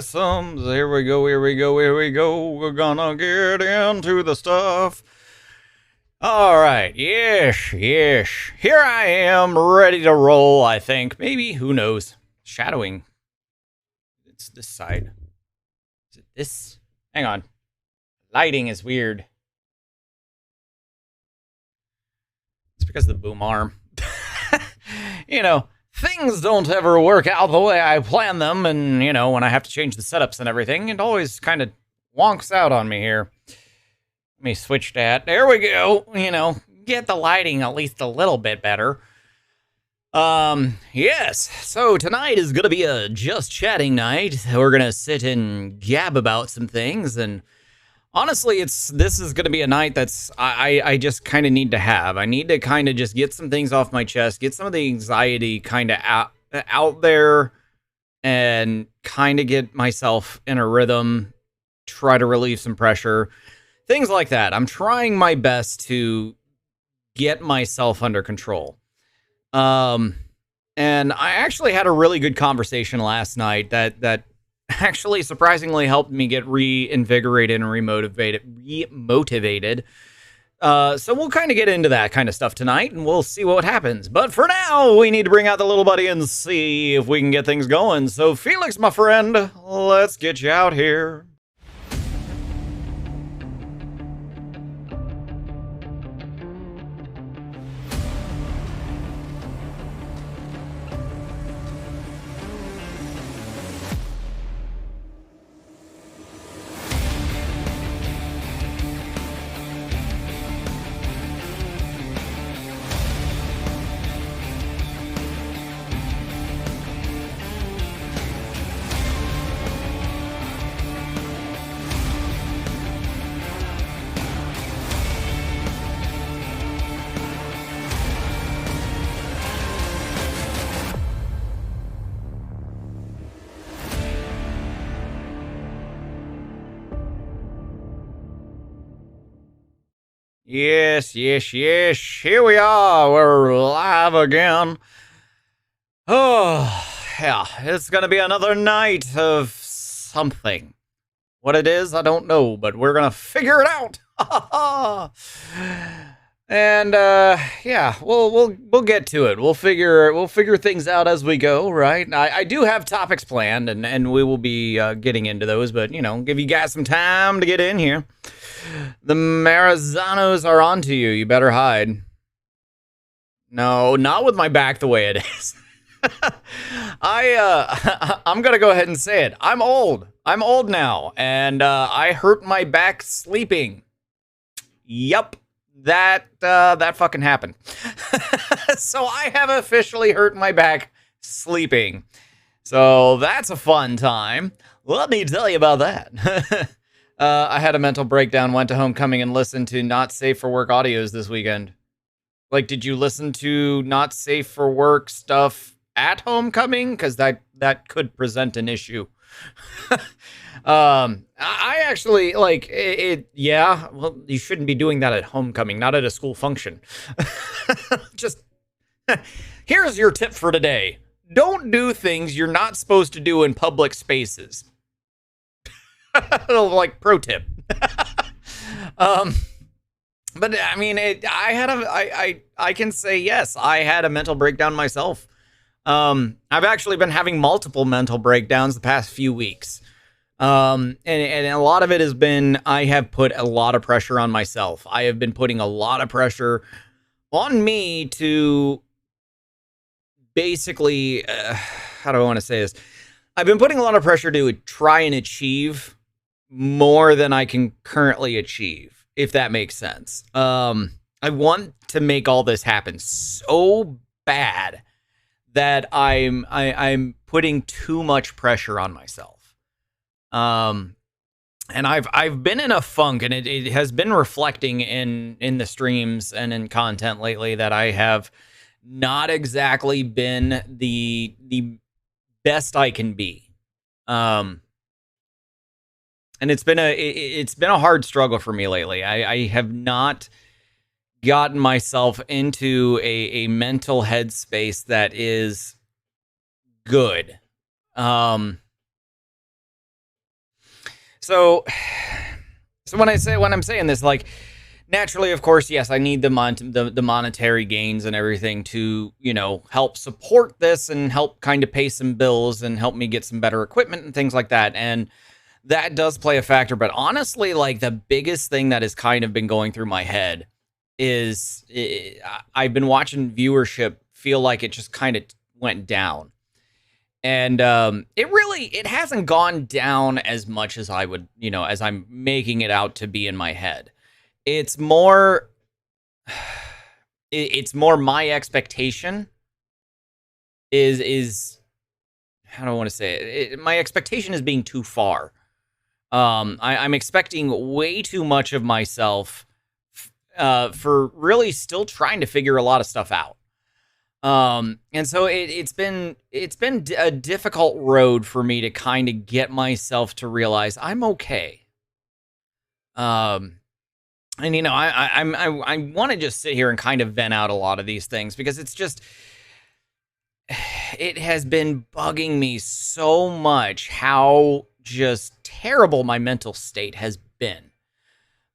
Possums. Here we go, here we go, here we go. We're gonna get into the stuff. All right, yes, yes. Here I am, ready to roll, I think. Maybe, who knows? Shadowing. It's this side. Is it this? Hang on. Lighting is weird. It's because of the boom arm. You know, things don't ever work out the way I plan them, and, you know, when I have to change the setups and everything, it always kind of wonks out on me here. Let me switch that. There we go. You know, get the lighting at least a little bit better. Yes. So tonight is gonna be a just chatting night. We're gonna sit and gab about some things, and honestly, this is gonna be a night that's I just kind of need to have. I need to kind of just get some things off my chest, get some of the anxiety kind of out there, and kind of get myself in a rhythm. Try to relieve some pressure. Things like that. I'm trying my best to get myself under control. And I actually had a really good conversation last night that actually surprisingly helped me get reinvigorated and remotivated. So we'll kind of get into that kind of stuff tonight, and we'll see what happens. But for now, we need to bring out the little buddy and see if we can get things going. So Felix, my friend, let's get you out here. Yes, yes, yes. Here we are. We're live again. Oh, yeah. It's going to be another night of something. What it is, I don't know, but we're going to figure it out. And yeah, we'll get to it. We'll figure things out as we go, right? I do have topics planned, and we will be getting into those, but you know, give you guys some time to get in here. The Marizanos are onto you. You better hide. No, not with my back the way it is. I'm gonna go ahead and say it. I'm old. I'm old now, and I hurt my back sleeping. Yup, that fucking happened. So I have officially hurt my back sleeping. So that's a fun time. Let me tell you about that. I had a mental breakdown, went to homecoming, and listened to Not Safe for Work audios this weekend. Like, did you listen to Not Safe for Work stuff at homecoming? Because that could present an issue. I actually, like, it, yeah, well, you shouldn't be doing that at homecoming, not at a school function. Just, here's your tip for today. Don't do things you're not supposed to do in public spaces. Like, pro tip. But I mean, I can say yes, I had a mental breakdown myself. I've actually been having multiple mental breakdowns the past few weeks. And a lot of it has been, I have put a lot of pressure on myself. I have been putting a lot of pressure on me to basically, how do I want to say this? I've been putting a lot of pressure to try and achieve more than I can currently achieve, if that makes sense. I want to make all this happen so bad that I'm putting too much pressure on myself. And I've been in a funk, and it has been reflecting in the streams and in content lately that I have not exactly been the best I can be. And it's been a hard struggle for me lately. I have not gotten myself into a mental headspace that is good. So, so when I'm saying this, like, naturally, of course, yes, I need the monetary gains and everything to, help support this and help kind of pay some bills and help me get some better equipment and things like that. And that does play a factor. But honestly, like, the biggest thing that has kind of been going through my head is I've been watching viewership feel like it just kind of went down. And it hasn't gone down as much as I would, as I'm making it out to be in my head. It's more it's more my expectation is how do I want to say it? My expectation is being too far. I'm expecting way too much of myself for really still trying to figure a lot of stuff out. And so it's been a difficult road for me to kind of get myself to realize I'm okay. And I want to just sit here and kind of vent out a lot of these things because it's just it has been bugging me so much how just terrible my mental state has been.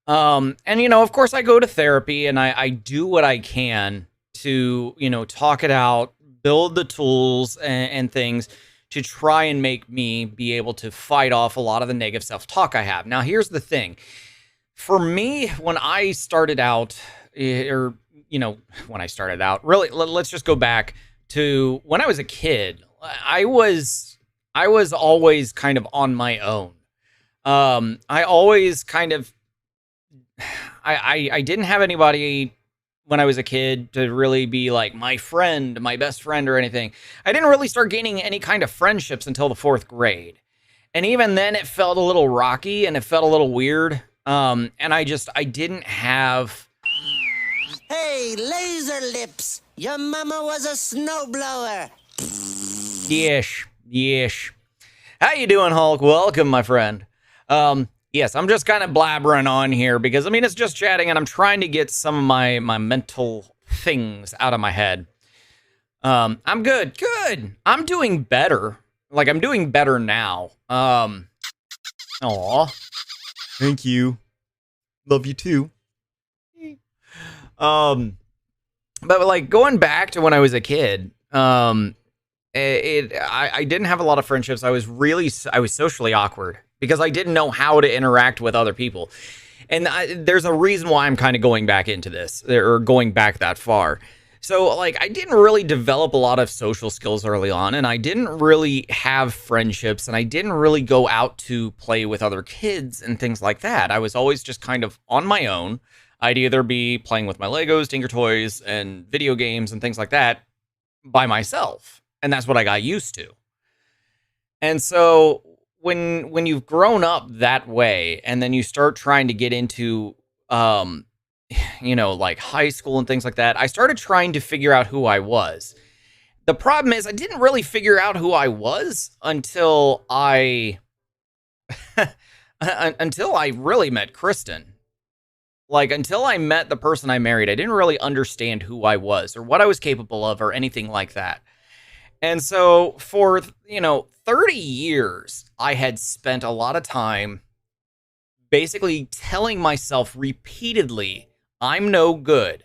And of course I go to therapy and I do what I can to, talk it out, build the tools and things to try and make me be able to fight off a lot of the negative self-talk I have. Now, here's the thing. For me, when I started out, really, let's just go back to when I was a kid. I was always kind of on my own. I always kind of, I didn't have anybody when I was a kid to really be like my friend, my best friend or anything. I didn't really start gaining any kind of friendships until the 4th grade. And even then it felt a little rocky and it felt a little weird. And I didn't have... Hey, Laser Lips! Your mama was a snowblower! Yesh. How you doing, Hulk? Welcome, my friend. Yes, I'm just kind of blabbering on here because, it's just chatting and I'm trying to get some of my mental things out of my head. I'm good. I'm doing better. Like, I'm doing better now. Aw. Thank you. Love you too. But like going back to when I was a kid, I didn't have a lot of friendships. I was socially awkward because I didn't know how to interact with other people. And there's a reason why I'm kind of going back into this or going back that far. So, like, I didn't really develop a lot of social skills early on, and I didn't really have friendships, and I didn't really go out to play with other kids and things like that. I was always just kind of on my own. I'd either be playing with my Legos, Tinker Toys, and video games and things like that by myself, and that's what I got used to. And so, when you've grown up that way, and then you start trying to get into like high school and things like that, I started trying to figure out who I was. The problem is I didn't really figure out who I was until I really met Kristen. Like, until I met the person I married, I didn't really understand who I was or what I was capable of or anything like that. And so for, 30 years, I had spent a lot of time basically telling myself repeatedly, I'm no good.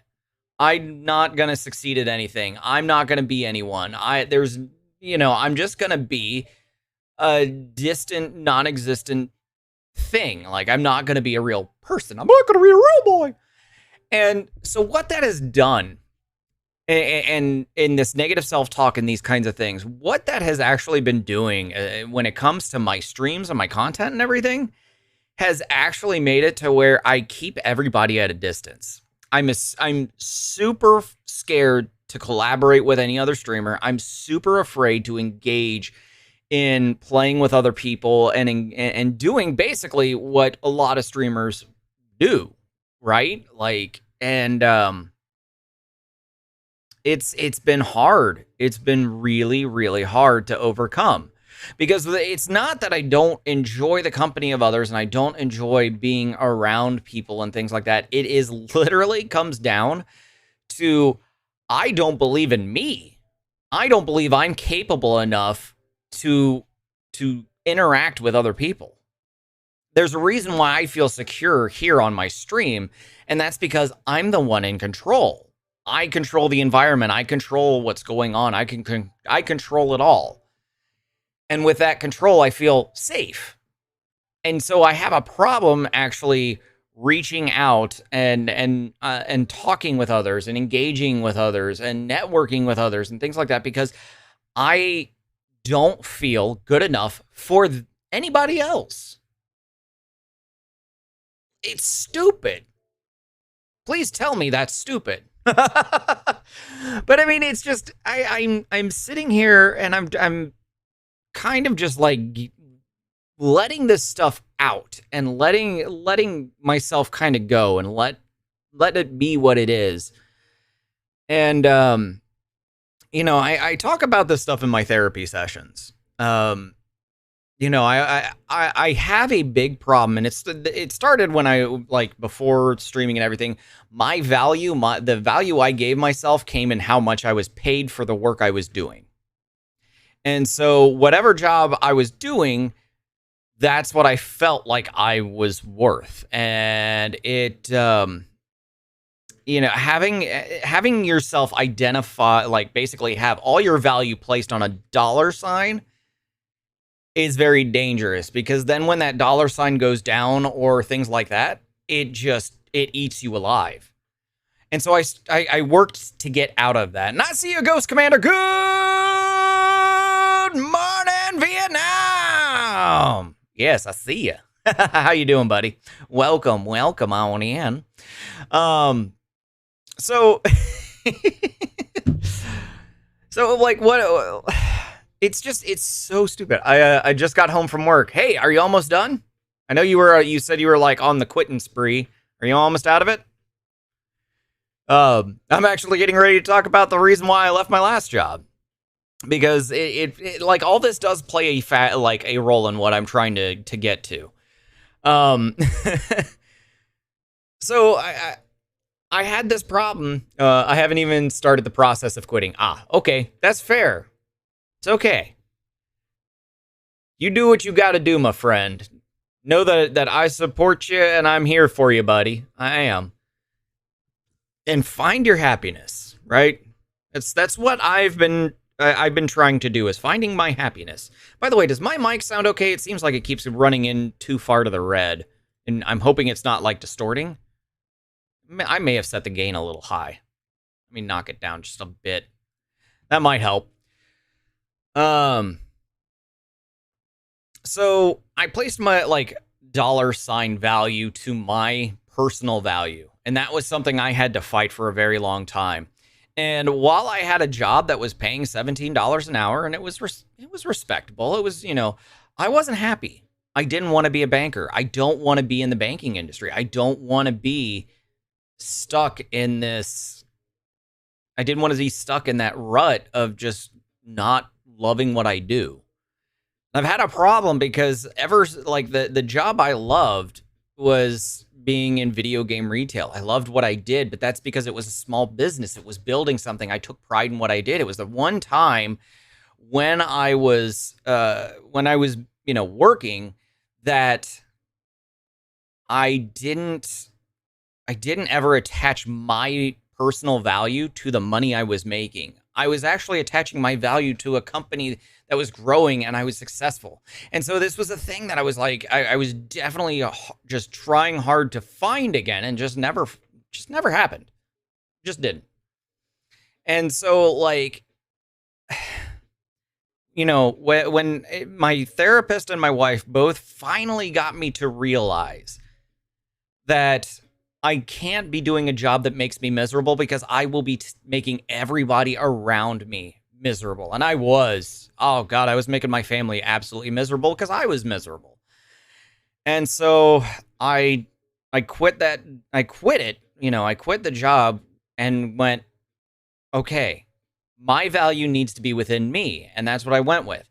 I'm not going to succeed at anything. I'm not going to be anyone. I'm just going to be a distant, non-existent thing. Like, I'm not going to be a real person. I'm not going to be a real boy. And so what that has done, and in this negative self-talk and these kinds of things, what that has actually been doing when it comes to my streams and my content and everything, has actually made it to where I keep everybody at a distance. I'm super scared to collaborate with any other streamer. I'm super afraid to engage in playing with other people and doing basically what a lot of streamers do, right? Like, and it's been hard. It's been really, really hard to overcome. Because it's not that I don't enjoy the company of others and I don't enjoy being around people and things like that. It is literally comes down to I don't believe in me. I don't believe I'm capable enough to interact with other people. there's a reason why I feel secure here on my stream, and that's because I'm the one in control. I control the environment. I control what's going on. I control it all. And with that control, I feel safe. And so I have a problem actually reaching out and talking with others and engaging with others and networking with others and things like that, because I don't feel good enough for anybody else. It's stupid. Please tell me that's stupid. But I mean, it's just I'm sitting here and I'm kind of just like letting this stuff out and letting myself kind of go and let it be what it is. And I talk about this stuff in my therapy sessions. I have a big problem, and it started when I, like, before streaming and everything. My value, the value I gave myself came in how much I was paid for the work I was doing. And so whatever job I was doing, that's what I felt like I was worth. And it, having yourself identify, like, basically have all your value placed on a dollar sign is very dangerous, because then when that dollar sign goes down or things like that, it eats you alive. And so I worked to get out of that. And I see you, Ghost Commander. Good morning, Vietnam. Yes, I see you. How you doing, buddy? Welcome on in. So like, what? It's so stupid. I just got home from work. Hey, are you almost done? I know you said you were like on the quitting spree. Are you almost out of it? I'm actually getting ready to talk about the reason why I left my last job, because it like, all this does play a role in what I'm trying to get to. So I had this problem. I haven't even started the process of quitting. Okay, that's fair. It's okay. You do what you got to do, my friend. Know that I support you and I'm here for you, buddy. I am. And find your happiness, right? That's what I've been trying to do, is finding my happiness. By the way, does my mic sound okay? It seems like it keeps running in too far to the red, and I'm hoping it's not like distorting. I may have set the gain a little high. Let me knock it down just a bit. That might help. So I placed my, like, dollar sign value to my personal value, and that was something I had to fight for a very long time. And while I had a job that was paying $17 an hour, and it was respectable, it was, I wasn't happy. I didn't want to be a banker. I don't want to be in the banking industry. I don't want to be stuck in this. I didn't want to be stuck in that rut of just not loving what I do. I've had a problem because the job I loved was being in video game retail. I loved what I did, but that's because it was a small business. It was building something. I took pride in what I did. It was the one time when I was working, that I didn't ever attach my personal value to the money I was making. I was actually attaching my value to a company that was growing and I was successful. And so this was a thing that I was like, I was definitely just trying hard to find again, and just never happened. Just didn't. And so, like, when my therapist and my wife both finally got me to realize that I can't be doing a job that makes me miserable, because I will be making everybody around me miserable. And I was making my family absolutely miserable because I was miserable. And so I quit that. I quit it. I quit the job and went, okay, my value needs to be within me. And that's what I went with.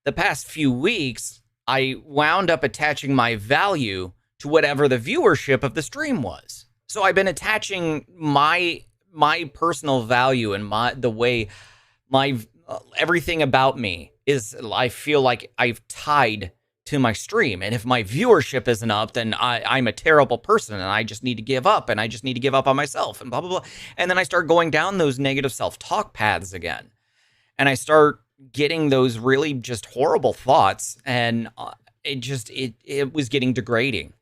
The past few weeks, I wound up attaching my value to whatever the viewership of the stream was. So I've been attaching my personal value and the way my everything about me is, I feel like I've tied to my stream. And if my viewership isn't up, then I'm a terrible person and I just need to give up and I just need to give up on myself and blah, blah, blah. And then I start going down those negative self-talk paths again. And I start getting those really just horrible thoughts. And it was getting degrading.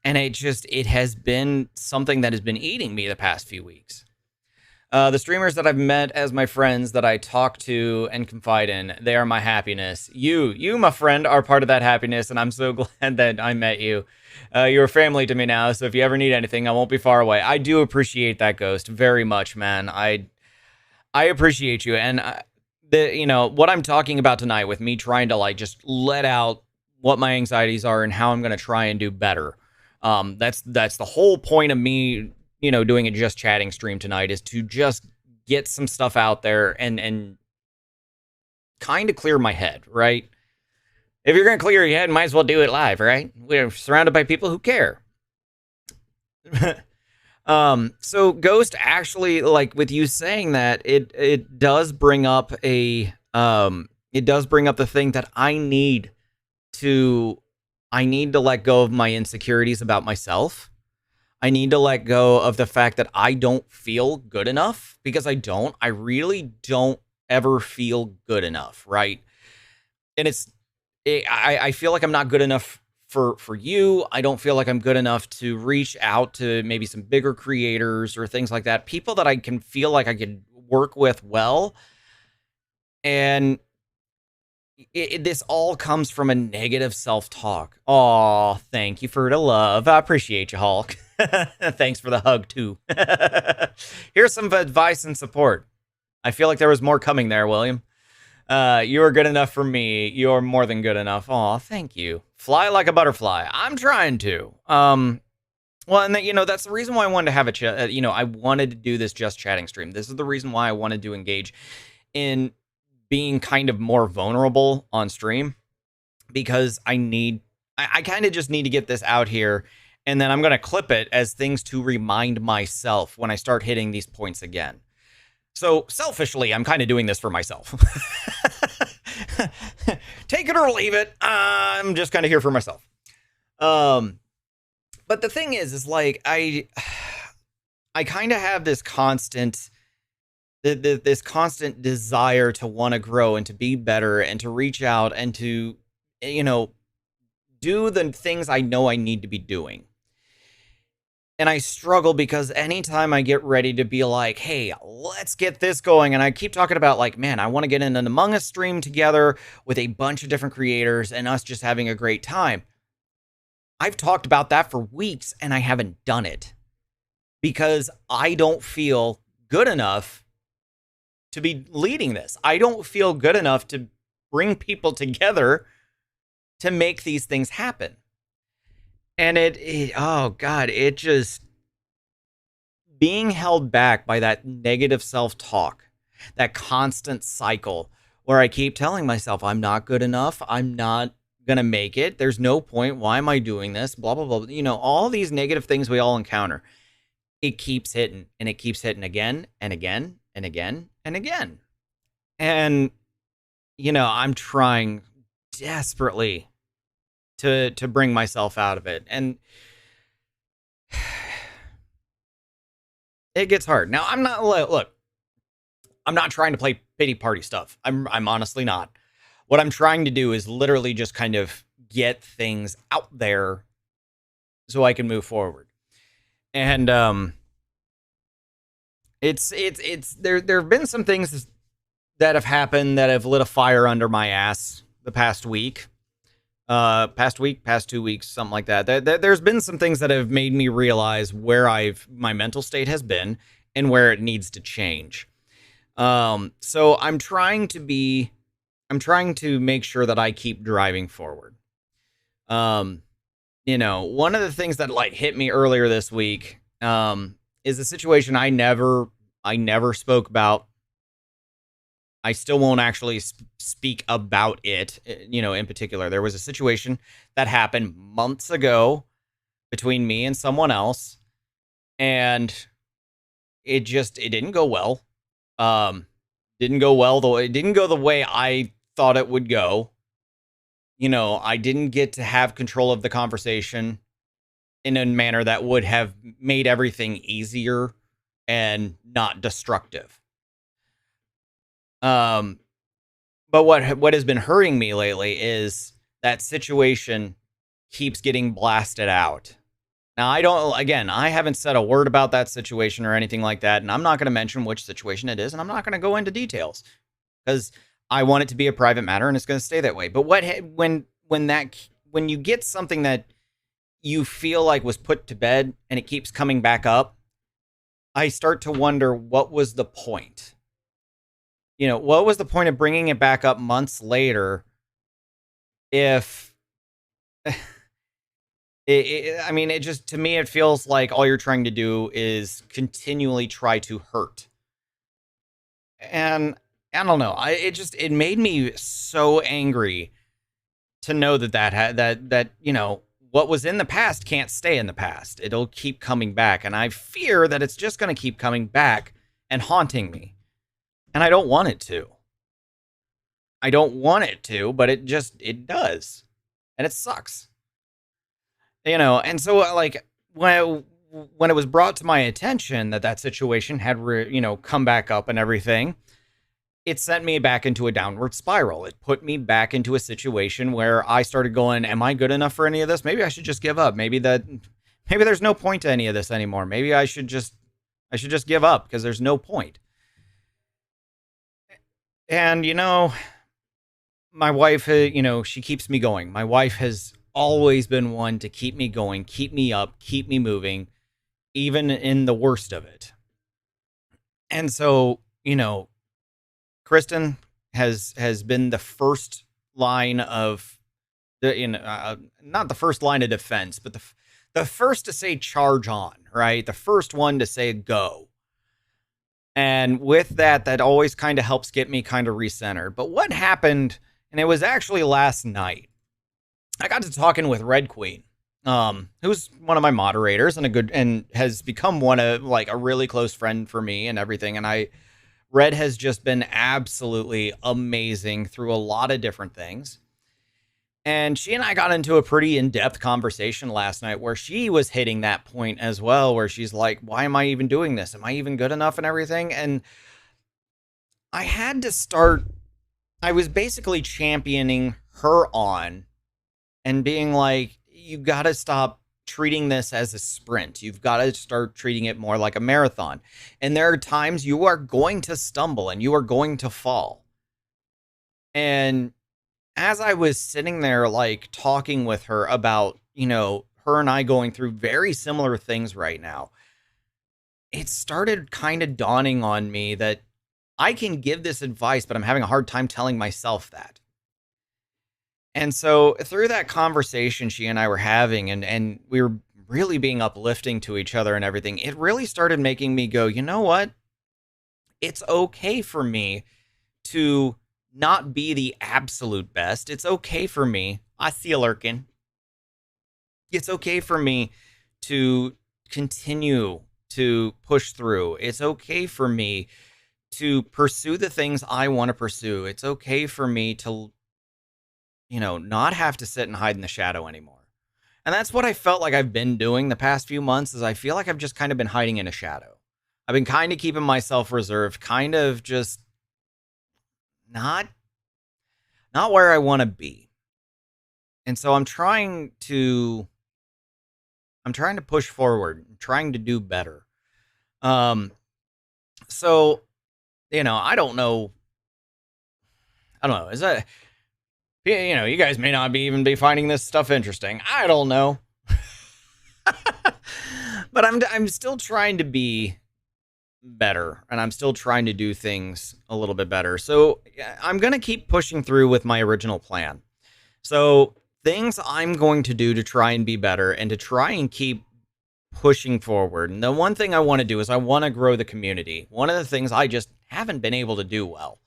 And it has been something that has been eating me the past few weeks. The streamers that I've met as my friends that I talk to and confide in, they are my happiness. You, my friend, are part of that happiness, and I'm so glad that I met you. You're family to me now, so if you ever need anything, I won't be far away. I do appreciate that, Ghost, very much, man. I appreciate you, and what I'm talking about tonight with me trying to like just let out what my anxieties are and how I'm going to try and do better. That's the whole point of me, doing a just chatting stream tonight, is to just get some stuff out there and kind of clear my head, right? If you're going to clear your head, might as well do it live, right? We're surrounded by people who care. So Ghost, actually, like with you saying that, it does bring up the thing that I need to let go of my insecurities about myself. I need to let go of the fact that I don't feel good enough, because I really don't ever feel good enough, right? And I feel like I'm not good enough for you. I don't feel like I'm good enough to reach out to maybe some bigger creators or things like that, people that I can feel like I could work with well. And this all comes from a negative self-talk. Oh, thank you for the love. I appreciate you, Hulk. Thanks for the hug, too. Here's some advice and support. I feel like there was more coming there, William. You are good enough for me. You're more than good enough. Oh, thank you. Fly like a butterfly. I'm trying to. Well, and that's the reason why I wanted to have I wanted to do this just chatting stream. This is the reason why I wanted to engage in being kind of more vulnerable on stream, because I kind of just need to get this out here, and then I'm going to clip it as things to remind myself when I start hitting these points again. So selfishly, I'm kind of doing this for myself. Take it or leave it. I'm just kind of here for myself. But the thing is like, I kind of have this constant desire to want to grow and to be better and to reach out and to, do the things I know I need to be doing. And I struggle because anytime I get ready to be like, hey, let's get this going. And I keep talking about like, man, I want to get in an Among Us stream together with a bunch of different creators and us just having a great time. I've talked about that for weeks and I haven't done it because I don't feel good enough to be leading this. I don't feel good enough to bring people together to make these things happen. And it just being held back by that negative self-talk, that constant cycle where I keep telling myself, I'm not good enough. I'm not going to make it. There's no point. Why am I doing this? Blah, blah, blah. All these negative things we all encounter. It keeps hitting and it keeps hitting again and again and again and again. And, I'm trying desperately to bring myself out of it. And it gets hard. Now, I'm not trying to play pity party stuff. I'm honestly not. What I'm trying to do is literally just kind of get things out there so I can move forward. And there have been some things that have happened that have lit a fire under my ass the past week. Past 2 weeks, something like that. There's been some things that have made me realize where my mental state has been and where it needs to change. So I'm trying to make sure that I keep driving forward. One of the things that like hit me earlier this week, is a situation I never spoke about. I still won't actually speak about it, in particular. There was a situation that happened months ago between me and someone else, and it didn't go well. It didn't go the way I thought it would go. I didn't get to have control of the conversation in a manner that would have made everything easier and not destructive. But what has been hurting me lately is that situation keeps getting blasted out. Now, I haven't said a word about that situation or anything like that, and I'm not going to mention which situation it is, and I'm not going to go into details because I want it to be a private matter and it's going to stay that way. But when you get something that you feel like was put to bed and it keeps coming back up, I start to wonder, what was the point? What was the point of bringing it back up months later if it just, to me, it feels like all you're trying to do is continually try to hurt. And I don't know. It made me so angry to know that what was in the past can't stay in the past. It'll keep coming back, and I fear that it's just going to keep coming back and haunting me. And I don't want it to. I don't want it to, but it does. And it sucks. And so when it was brought to my attention that situation had come back up and everything, it sent me back into a downward spiral. It put me back into a situation where I started going, am I good enough for any of this? Maybe I should just give up. Maybe there's no point to any of this anymore. Maybe I should just give up because there's no point. And my wife, she keeps me going. My wife has always been one to keep me going, keep me up, keep me moving, even in the worst of it. And so, Kristen has been the first line of not the first line of defense, but the first to say charge on, right? The first one to say go. And with that always kind of helps get me kind of recentered. But what happened, and it was actually last night, I got to talking with Red Queen, who's one of my moderators and has become a really close friend for me and everything. And Red has just been absolutely amazing through a lot of different things. And she and I got into a pretty in-depth conversation last night where she was hitting that point as well, where she's like, why am I even doing this? Am I even good enough and everything? And I was basically championing her on and being like, you got to stop treating this as a sprint. You've got to start treating it more like a marathon. And there are times you are going to stumble and you are going to fall. And as I was sitting there, talking with her about, her and I going through very similar things right now, it started kind of dawning on me that I can give this advice, but I'm having a hard time telling myself that. And so through that conversation she and I were having, and we were really being uplifting to each other and everything, it really started making me go, you know what? It's okay for me to not be the absolute best. It's okay for me. I see you lurking. It's okay for me to continue to push through. It's okay for me to pursue the things I want to pursue. It's okay for me to, not have to sit and hide in the shadow anymore. And that's what I felt like I've been doing the past few months, is I feel like I've just kind of been hiding in a shadow. I've been kind of keeping myself reserved, kind of just not where I want to be. And so I'm trying to push forward, trying to do better. So, I don't know. Is that, you guys may not even be finding this stuff interesting. I don't know. But I'm still trying to be better, and I'm still trying to do things a little bit better. So I'm going to keep pushing through with my original plan. So things I'm going to do to try and be better and to try and keep pushing forward. And the one thing I want to do is I want to grow the community. One of the things I just haven't been able to do well,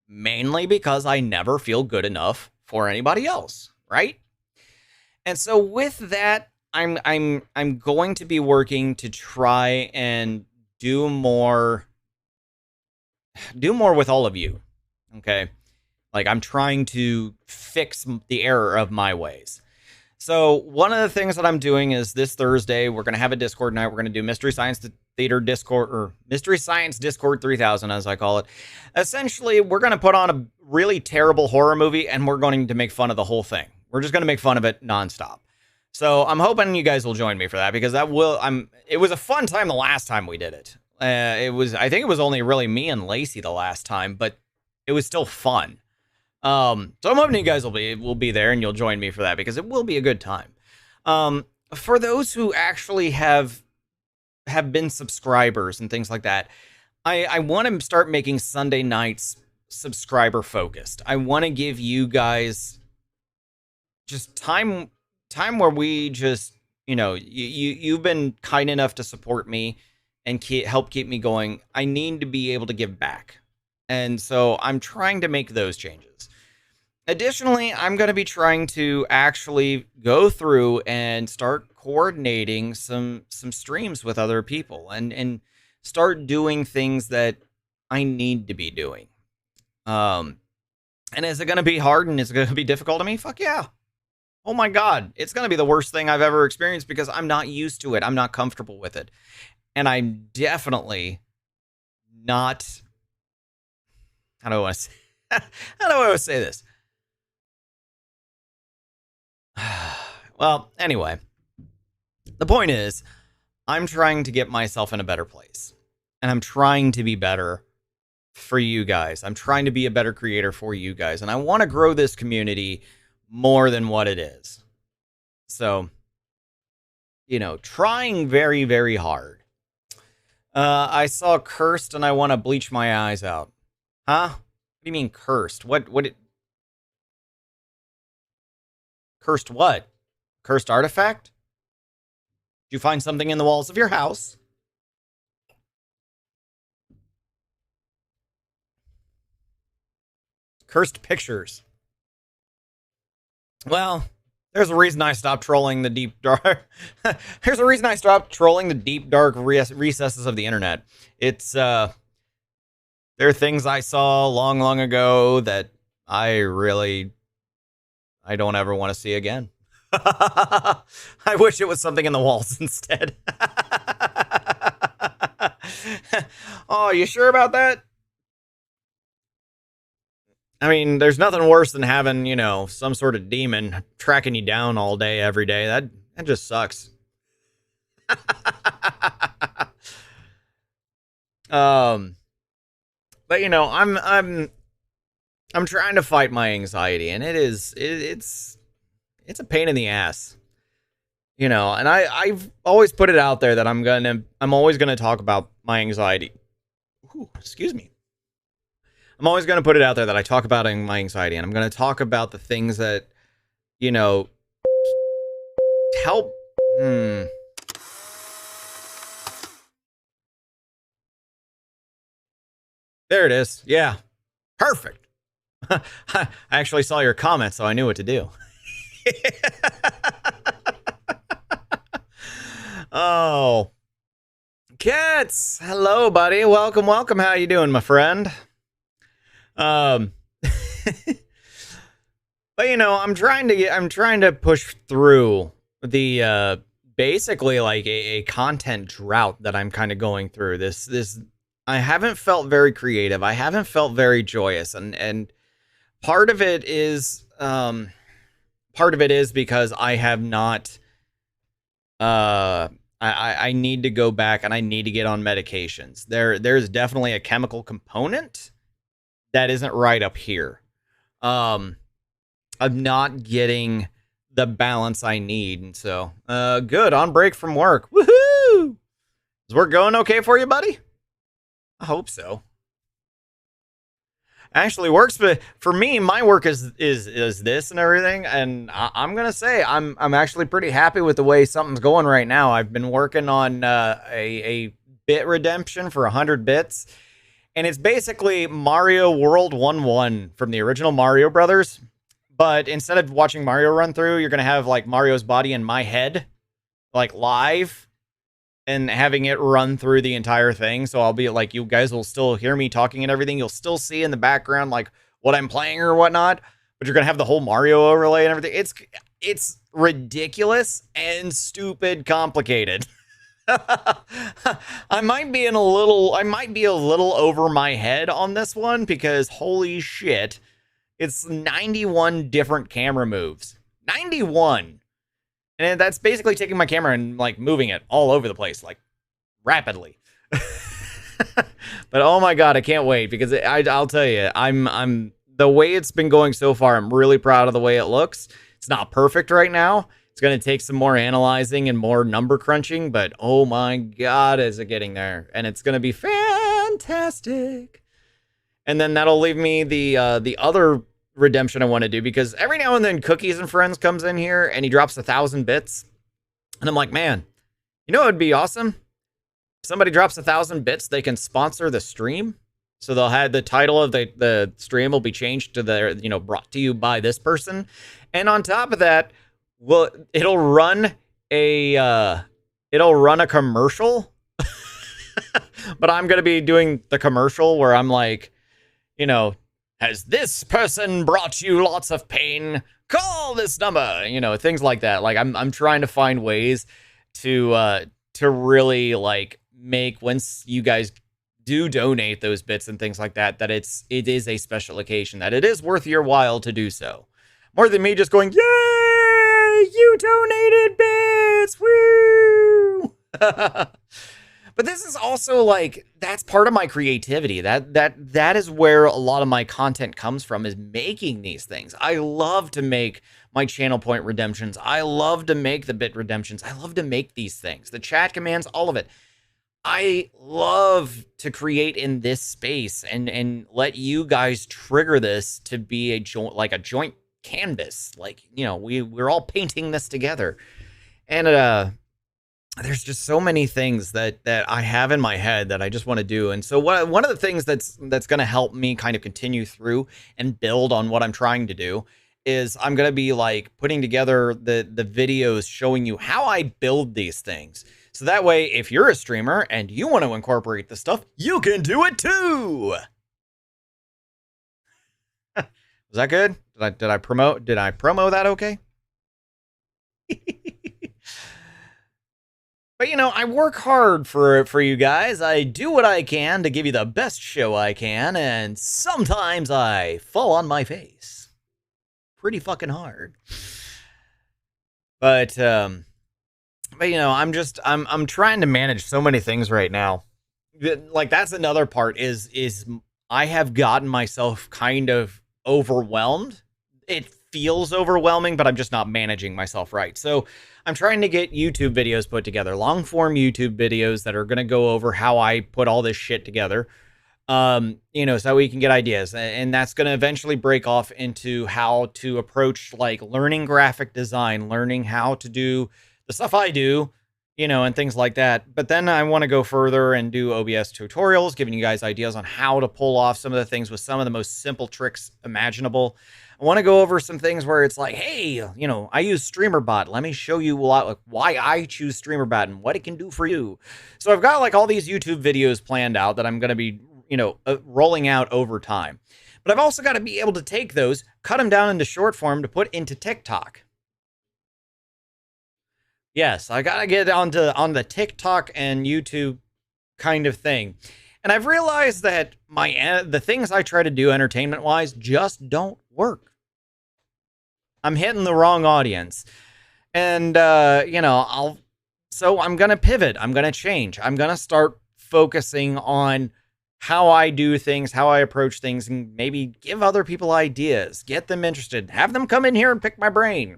mainly because I never feel good enough for anybody else, right? And so with that, I'm going to be working to try and do more with all of you. Okay. Like, I'm trying to fix the error of my ways. So one of the things that I'm doing is this Thursday, we're going to have a Discord night. We're going to do Mystery Science Theater Discord, or Mystery Science Discord 3000, as I call it. Essentially, we're going to put on a really terrible horror movie, and we're going to make fun of the whole thing. We're just going to make fun of it nonstop. So I'm hoping you guys will join me for that, because it was a fun time the last time we did it. I think it was only really me and Lacey the last time, but it was still fun. So I'm hoping you guys will be there and you'll join me for that, because it will be a good time. For those who actually have been subscribers and things like that, I want to start making Sunday nights subscriber focused. I want to give you guys just time where we just, you've been kind enough to support me and help keep me going. I need to be able to give back. And so I'm trying to make those changes. Additionally, I'm going to be trying to actually go through and start coordinating some streams with other people and start doing things that I need to be doing. And is it going to be hard and is it going to be difficult to me? Fuck yeah. Oh my God. It's going to be the worst thing I've ever experienced, because I'm not used to it. I'm not comfortable with it. And I'm definitely not... How do I say this? Well, anyway, the point is, I'm trying to get myself in a better place, and I'm trying to be better for you guys. I'm trying to be a better creator for you guys, and I want to grow this community more than what it is. So, trying very, very hard. I saw Cursed, and I want to bleach my eyes out. Huh? What do you mean cursed? Cursed what? Cursed artifact? Did you find something in the walls of your house? Cursed pictures. Well, there's a reason I stopped trolling the deep dark. There's a reason I stopped trolling the deep dark recesses of the internet. It's there are things I saw long, long ago that I don't ever want to see again. I wish it was something in the walls instead. Oh, you sure about that? I mean, there's nothing worse than having, some sort of demon tracking you down all day, every day. That just sucks. But I'm trying to fight my anxiety, and it's a pain in the ass. And I've always put it out there that I'm always gonna talk about my anxiety. Ooh, excuse me. I'm always gonna put it out there that I talk about my anxiety, and I'm gonna talk about the things that, help. There it is. Yeah. Perfect. I actually saw your comment, so I knew what to do. Oh. Cats. Hello, buddy. Welcome. How you doing, my friend? But I'm trying to push through the basically like a content drought that I'm kind of going through. This I haven't felt very creative. I haven't felt very joyous, and part of it is because I have not I need to go back and I need to get on medications. There's definitely a chemical component that isn't right up here. I'm not getting the balance I need, and so good, on break from work. Woohoo! Is work going okay for you, buddy? I hope so. Actually works, but for me, my work is this and everything, and I'm gonna say I'm actually pretty happy with the way something's going right now. I've been working on a bit redemption for 100 bits, and it's basically Mario World 1-1 from the original Mario Brothers, but instead of watching Mario run through, you're gonna have like Mario's body in my head, like live, and having it run through the entire thing. So I'll be like, you guys will still hear me talking and everything. You'll still see in the background like what I'm playing or whatnot, but you're gonna have the whole Mario overlay and everything. It's ridiculous and stupid complicated. I might be a little over my head on this one because holy shit, it's 91 different camera moves. 91. And that's basically taking my camera and like moving it all over the place, like rapidly. But oh my god, I can't wait because I'll tell you, I'm the way it's been going so far. I'm really proud of the way it looks. It's not perfect right now. It's going to take some more analyzing and more number crunching, but oh my god, is it getting there? And it's going to be fantastic. And then that'll leave me the other redemption I want to do, because every now and then Cookies and Friends comes in here and he drops 1,000 bits. And I'm like, man, you know what would be awesome? If somebody drops 1,000 bits, they can sponsor the stream. So they'll have the title of the stream will be changed to the, brought to you by this person. And on top of that, well, it'll run a commercial. But I'm going to be doing the commercial where I'm like, has this person brought you lots of pain? Call this number, things like that. Like I'm trying to find ways to really like make, once you guys do donate those bits and things like that, that it is a special occasion, that it is worth your while to do so. More than me just going, yay, you donated bits, woo! But this is also like, that's part of my creativity. That is where a lot of my content comes from, is making these things. I love to make my channel point redemptions. I love to make the bit redemptions. I love to make these things. The chat commands, all of it. I love to create in this space and let you guys trigger this to be a joint canvas. Like, we're all painting this together. And there's just so many things that I have in my head that I just want to do. And so one of the things that's going to help me kind of continue through and build on what I'm trying to do is I'm going to be like putting together the videos showing you how I build these things. So that way, if you're a streamer and you want to incorporate the stuff, you can do it too. Was that good? Did I promo that okay? But I work hard for you guys. I do what I can to give you the best show I can, and sometimes I fall on my face. Pretty fucking hard. But I'm trying to manage so many things right now. Like, that's another part is I have gotten myself kind of overwhelmed. It feels overwhelming, but I'm just not managing myself right. So I'm trying to get YouTube videos put together, long form YouTube videos that are going to go over how I put all this shit together. So we can get ideas, and that's going to eventually break off into how to approach like learning graphic design, learning how to do the stuff I do, and things like that. But then I want to go further and do OBS tutorials, giving you guys ideas on how to pull off some of the things with some of the most simple tricks imaginable. I want to go over some things where it's like, hey, I use StreamerBot. Let me show you why I choose StreamerBot and what it can do for you. So I've got like all these YouTube videos planned out that I'm going to be, rolling out over time. But I've also got to be able to take those, cut them down into short form to put into TikTok. Yes, I got to get on the TikTok and YouTube kind of thing. And I've realized that the things I try to do entertainment-wise just don't work. I'm hitting the wrong audience. And, so I'm going to pivot. I'm going to change. I'm going to start focusing on how I do things, how I approach things, and maybe give other people ideas, get them interested, have them come in here and pick my brain.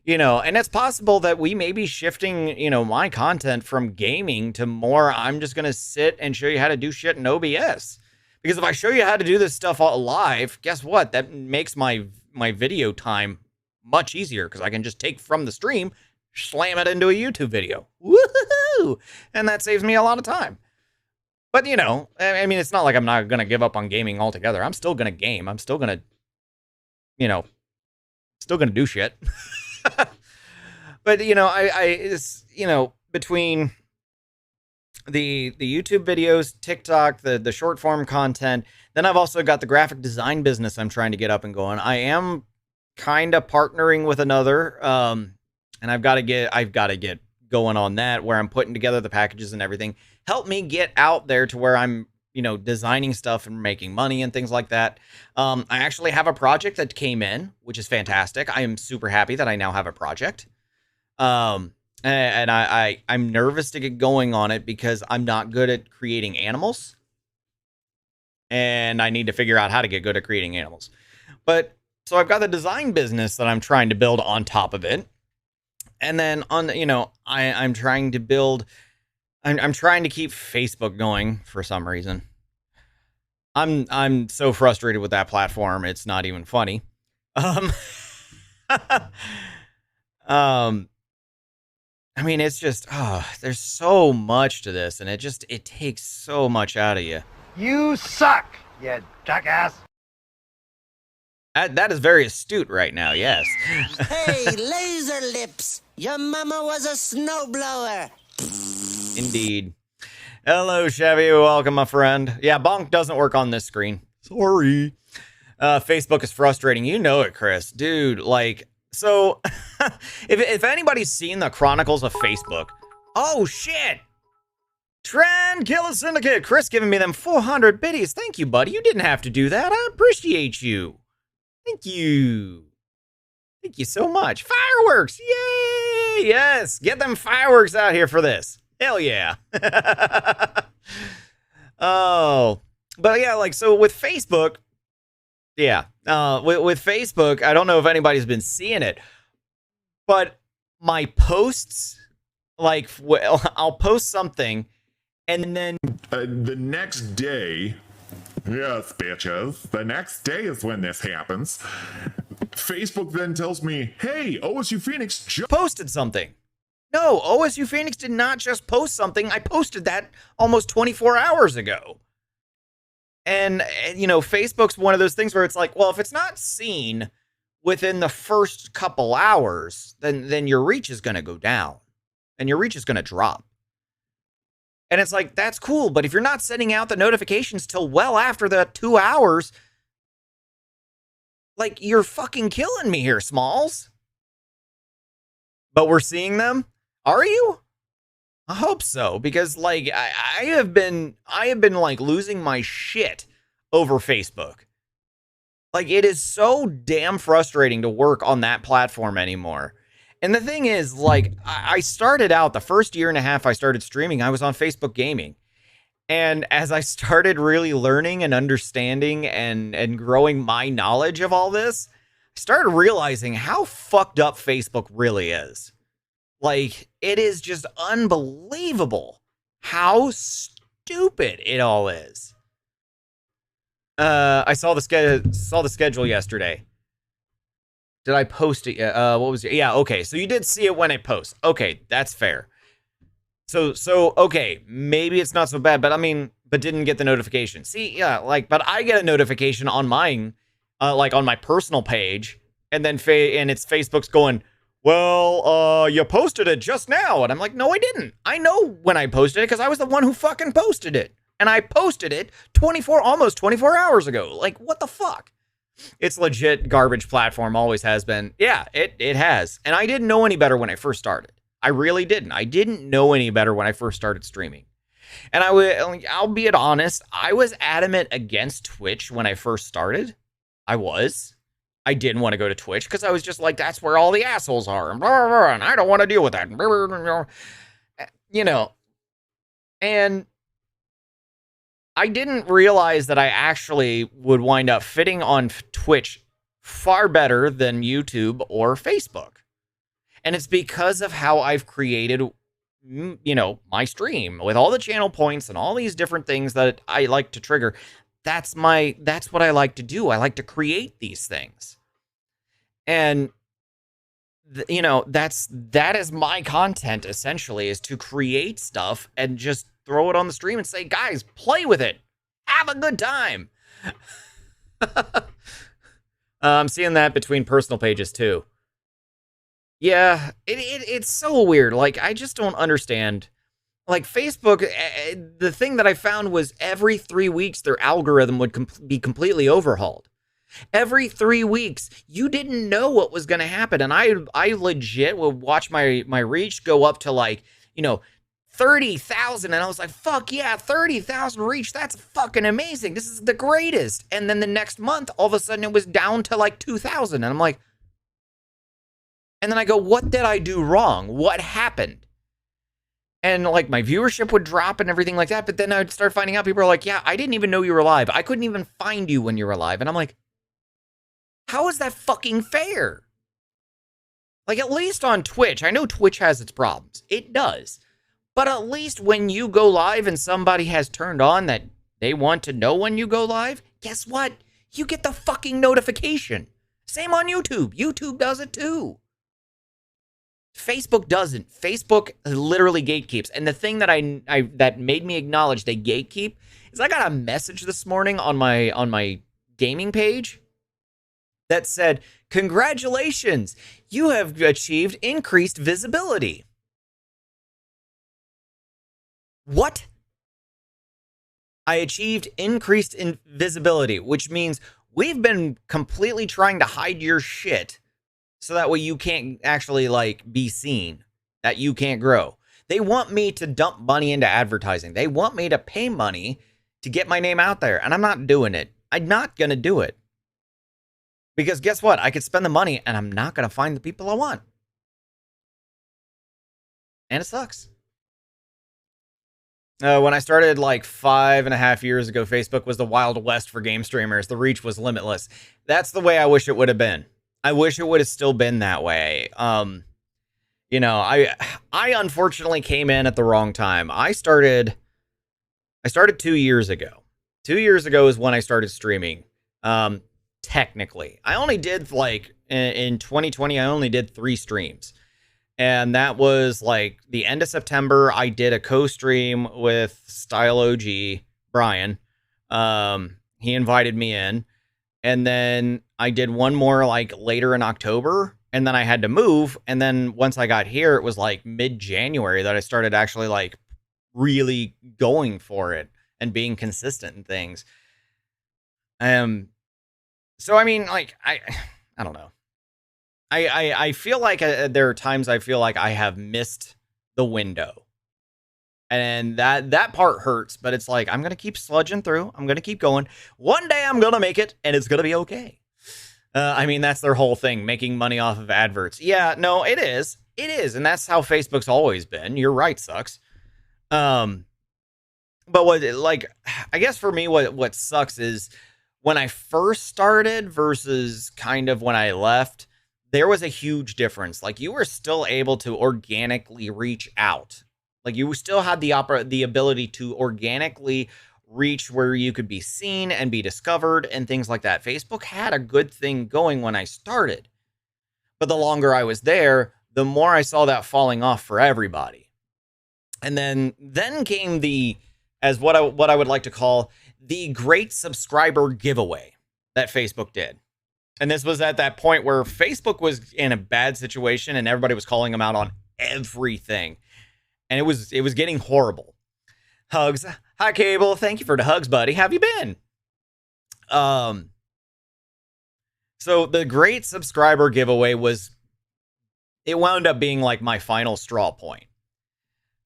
And it's possible that we may be shifting, my content from gaming to more, I'm just going to sit and show you how to do shit in OBS. Because if I show you how to do this stuff live, guess what? That makes my video time much easier, because I can just take from the stream, slam it into a YouTube video. Woohoo! And that saves me a lot of time. But, it's not like I'm not going to give up on gaming altogether. I'm still going to game. I'm still going to, do shit. But, between the YouTube videos, TikTok, the short form content. Then I've also got the graphic design business I'm trying to get up and going. I am kind of partnering with another, and I've got to get going on that, where I'm putting together the packages and everything. Help me get out there to where I'm, designing stuff and making money and things like that. I actually have a project that came in, which is fantastic. I am super happy that I now have a project. And I'm nervous to get going on it because I'm not good at creating animals. And I need to figure out how to get good at creating animals. But so I've got the design business that I'm trying to build on top of it. And then I'm trying to build, I'm trying to keep Facebook going for some reason. I'm so frustrated with that platform. It's not even funny. I mean, it's just, there's so much to this, and it takes so much out of you. You suck, you jackass. That is very astute right now, yes. Hey, Laser Lips, your mama was a snowblower. Indeed. Hello, Chevy. Welcome, my friend. Yeah, bonk doesn't work on this screen. Sorry. Facebook is frustrating. You know it, Chris. Dude, so if anybody's seen the Chronicles of Facebook, oh shit! Trend Killer Syndicate, Chris giving me them 400 biddies. Thank you, buddy. You didn't have to do that. I appreciate you. Thank you. Thank you so much. Fireworks, yay! Yes, get them fireworks out here for this. Hell yeah. Oh, but yeah, so with Facebook. Yeah, with Facebook, I don't know if anybody's been seeing it, but my posts, I'll post something, and then the next day, yes, bitches, the next day is when this happens. Facebook then tells me, hey, OSU Phoenix just posted something. No, OSU Phoenix did not just post something. I posted that almost 24 hours ago. And, Facebook's one of those things where it's like, well, if it's not seen within the first couple hours, then your reach is going to go down and your reach is going to drop. And it's like, that's cool. But if you're not sending out the notifications till well after the 2 hours, you're fucking killing me here, Smalls. But we're seeing them. Are you? I hope so, because I have been losing my shit over Facebook. It is so damn frustrating to work on that platform anymore. And the thing is, I started out the first year and a half I started streaming, I was on Facebook Gaming. And as I started really learning and understanding and growing my knowledge of all this, I started realizing how fucked up Facebook really is. It is just unbelievable how stupid it all is. I saw the schedule yesterday. Did I post it yet? What was it? Yeah, okay. So you did see it when it posts. Okay, that's fair. So okay, maybe it's not so bad, but didn't get the notification. See, yeah, but I get a notification on mine, on my personal page, and then it's Facebook's going, well, you posted it just now. And I'm like, no, I didn't. I know when I posted it because I was the one who fucking posted it. And I posted it almost 24 hours ago. What the fuck? It's legit garbage platform, always has been. Yeah, it has. And I didn't know any better when I first started. I really didn't. I didn't know any better when I first started streaming. And I'll be honest, I was adamant against Twitch when I first started. I didn't want to go to Twitch because I was just like, that's where all the assholes are. And, blah, blah, blah, and I don't want to deal with that. And I didn't realize that I actually would wind up fitting on Twitch far better than YouTube or Facebook. And it's because of how I've created, my stream with all the channel points and all these different things that I like to trigger. That's what I like to do. I like to create these things. And, that is my content, essentially, is to create stuff and just throw it on the stream and say, guys, play with it. Have a good time. I'm seeing that between personal pages, too. Yeah, it's so weird. I just don't understand like Facebook, the thing that I found was every 3 weeks their algorithm would be completely overhauled. Every 3 weeks, you didn't know what was going to happen, and I legit would watch my reach go up to like 30,000, and I was like, fuck yeah, 30,000 reach, that's fucking amazing. This is the greatest. And then the next month, all of a sudden, it was down to like 2,000, and I'm like, and then I go, what did I do wrong? What happened? And like my viewership would drop and everything like that, but then I'd start finding out people are like, yeah, I didn't even know you were live. I couldn't even find you when you were live. And I'm like, how is that fucking fair? Like, at least on Twitch, I know Twitch has its problems. It does. But at least when you go live and somebody has turned on that they want to know when you go live, guess what? You get the fucking notification. Same on YouTube. YouTube does it too. Facebook doesn't. Facebook literally gatekeeps. And the thing that that made me acknowledge they gatekeep is I got a message this morning on my gaming page that said, congratulations, you have achieved increased visibility. What? I achieved increased visibility, which means we've been completely trying to hide your shit so that way you can't actually like be seen, that you can't grow. They want me to dump money into advertising. They want me to pay money to get my name out there, and I'm not doing it. I'm not going to do it. Because guess what? I could spend the money and I'm not going to find the people I want. And it sucks. When I started like 5.5 years ago, Facebook was the Wild West for game streamers. The reach was limitless. That's the way I wish it would have been. I wish it would have still been that way. I unfortunately came in at the wrong time. I started 2 years ago. 2 years ago is when I started streaming. Technically, I only did like in 2020, I only did 3 streams. And that was like the end of September. I did a co-stream with Style OG, Brian. He invited me in. And then I did one more like later in October. And then I had to move. And then once I got here, it was like mid-January that I started actually like really going for it and being consistent in things. So, I mean, like, I don't know. I feel like there are times I feel like I have missed the window. And that part hurts, but it's like, I'm going to keep sludging through. I'm going to keep going. One day I'm going to make it, and it's going to be okay. I mean, that's their whole thing, making money off of adverts. Yeah, no, it is. It is, and that's how Facebook's always been. You're right, sucks. But I guess for me, what sucks is when I first started versus kind of when I left, there was a huge difference. Like, you were still able to organically reach out. Like, you still had the ability to organically reach where you could be seen and be discovered and things like that. Facebook had a good thing going when I started. But the longer I was there, the more I saw that falling off for everybody. And then came what I would like to call the great subscriber giveaway that Facebook did. And this was at that point where Facebook was in a bad situation and everybody was calling them out on everything. And it was getting horrible. Hugs. Hi, Cable. Thank you for the hugs, buddy. How have you been? So the great subscriber giveaway it wound up being like my final straw point.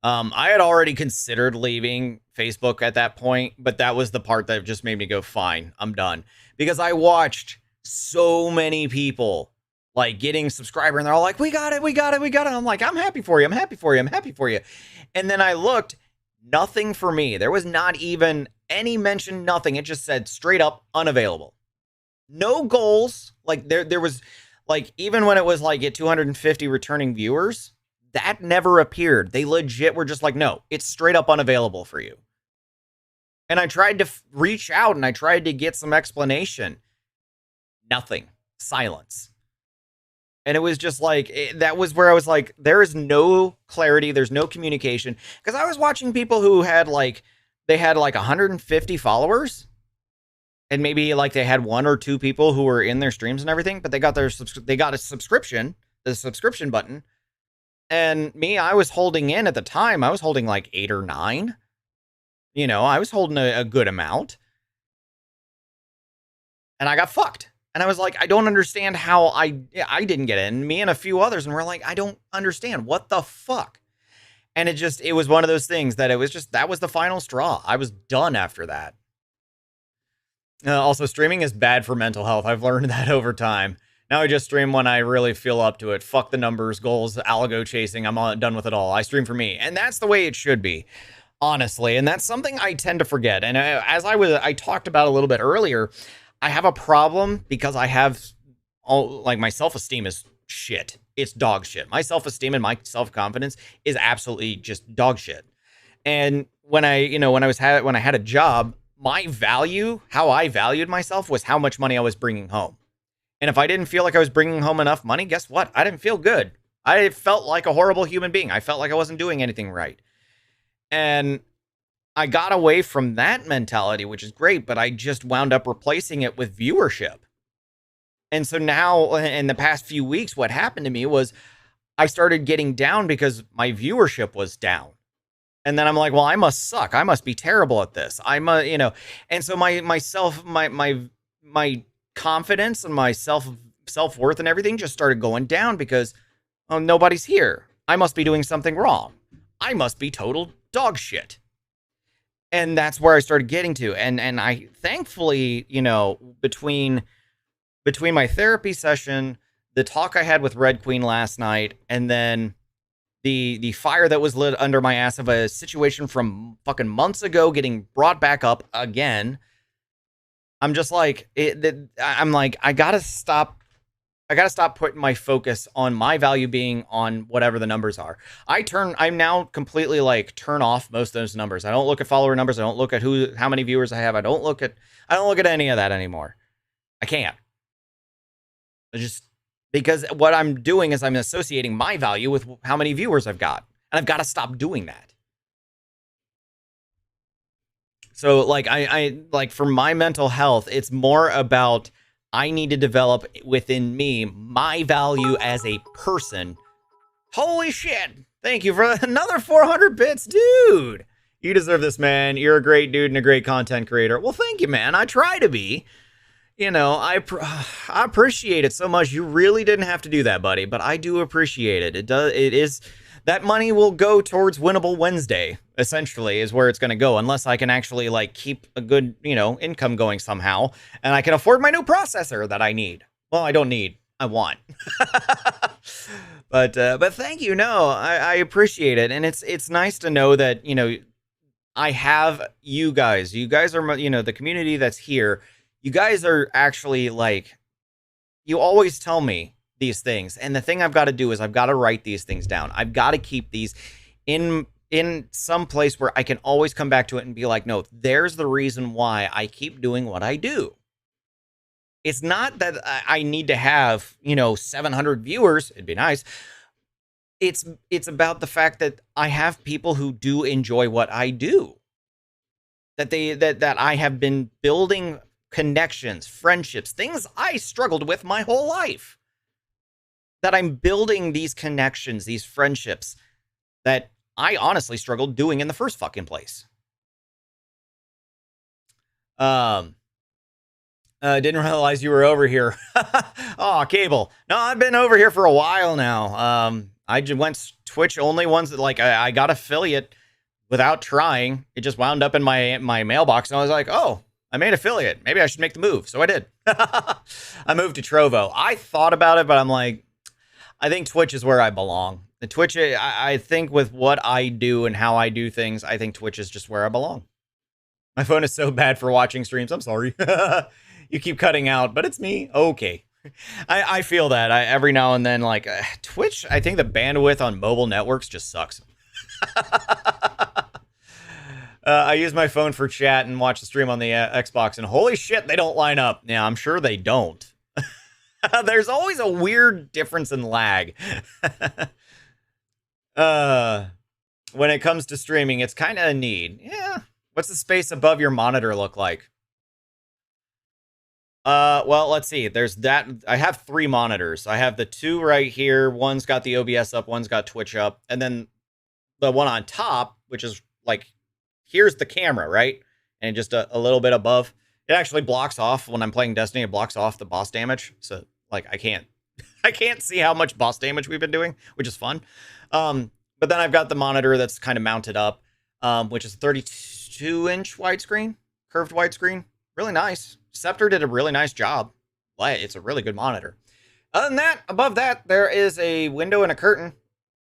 I had already considered leaving Facebook at that point, but that was the part that just made me go, fine, I'm done. Because I watched so many people like getting subscriber and they're all like, we got it. I'm like, I'm happy for you. And then I looked, nothing for me. There was not even any mention, nothing. It just said straight up unavailable. No goals. Like there was like, even when it was like at 250 returning viewers, that never appeared. They legit were just like, no, it's straight up unavailable for you. And I tried to reach out and I tried to get some explanation. Nothing. Silence. And it was just like, that was where I was like, there is no clarity. There's no communication. Because I was watching people who had like, they had like 150 followers. And maybe like they had 1 or 2 people who were in their streams and everything. But they got a subscription, the subscription button. And me, I was holding in at the time. I was holding like 8 or 9. You know, I was holding a good amount. And I got fucked. And I was like, I don't understand how I didn't get in. Me and a few others, and we're like, I don't understand. What the fuck? And it was one of those things that that was the final straw. I was done after that. Also, streaming is bad for mental health. I've learned that over time. Now I just stream when I really feel up to it. Fuck the numbers, goals, algo chasing. I'm all done with it all. I stream for me. And that's the way it should be, honestly. And that's something I tend to forget. And as I talked about a little bit earlier, I have a problem because my self-esteem is shit. It's dog shit. My self-esteem and my self-confidence is absolutely just dog shit. And when I had a job, my value, how I valued myself was how much money I was bringing home. And if I didn't feel like I was bringing home enough money, guess what? I didn't feel good. I felt like a horrible human being. I felt like I wasn't doing anything right. And I got away from that mentality, which is great, but I just wound up replacing it with viewership. And so now, in the past few weeks, what happened to me was I started getting down because my viewership was down. And then I'm like, well, I must suck. I must be terrible at this. And so my confidence and my self-worth and everything just started going down because nobody's here. I must be doing something wrong. I must be total dog shit. And that's where I started getting to. And I thankfully, between my therapy session, the talk I had with Red Queen last night, and then the fire that was lit under my ass of a situation from fucking months ago getting brought back up again, I'm just like, I gotta stop putting my focus on my value being on whatever the numbers are. I'm now completely like turn off most of those numbers. I don't look at follower numbers. I don't look at how many viewers I have. I don't look at any of that anymore. I can't. Because what I'm doing is I'm associating my value with how many viewers I've got. And I've got to stop doing that. So like I like for my mental health, it's more about I need to develop within me my value as a person. Holy shit. Thank you for another 400 bits, dude. You deserve this, man. You're a great dude and a great content creator. Well, thank you, man. I try to be. I appreciate it so much. You really didn't have to do that, buddy, but I do appreciate it. It is that money will go towards Winnable Wednesday, essentially, is where it's going to go, unless I can actually like keep a good, income going somehow, and I can afford my new processor that I need. Well, I don't need, I want. But thank you. No, I appreciate it, and it's nice to know that I have you guys. You guys are the community that's here. You guys are actually like, you always tell me these things. And the thing I've got to do is I've got to write these things down. I've got to keep these in some place where I can always come back to it and be like, no, there's the reason why I keep doing what I do. It's not that I need to have, 700 viewers. It'd be nice. It's about the fact that I have people who do enjoy what I do. That I have been building connections, friendships, things I struggled with my whole life. That I'm building these connections, these friendships that I honestly struggled doing in the first fucking place. Didn't realize you were over here. Oh, Cable. No, I've been over here for a while now. I just went Twitch only ones that like I got affiliate without trying. It just wound up in my mailbox, and I was like, oh, I made affiliate. Maybe I should make the move. So I did. I moved to Trovo. I thought about it, but I'm like, I think Twitch is where I belong. The Twitch, I think with what I do and how I do things, I think Twitch is just where I belong. My phone is so bad for watching streams. I'm sorry. You keep cutting out, but it's me. Okay. I feel that. Every now and then, like, Twitch, I think the bandwidth on mobile networks just sucks. I use my phone for chat and watch the stream on the Xbox, and holy shit, they don't line up. Yeah, I'm sure they don't. There's always a weird difference in lag. When it comes to streaming, it's kind of a need. Yeah. What's the space above your monitor look like? Well, let's see. There's that. I have 3 monitors. I have the 2 right here. One's got the OBS up, one's got Twitch up, and then the one on top, which is like, here's the camera, right? And just a little bit above. It actually blocks off when I'm playing Destiny. It blocks off the boss damage. So like I can't see how much boss damage we've been doing, which is fun. But then I've got the monitor that's kind of mounted up, which is 32-inch widescreen, curved widescreen. Really nice. Scepter did a really nice job. It's a really good monitor. Other than that, above that, there is a window and a curtain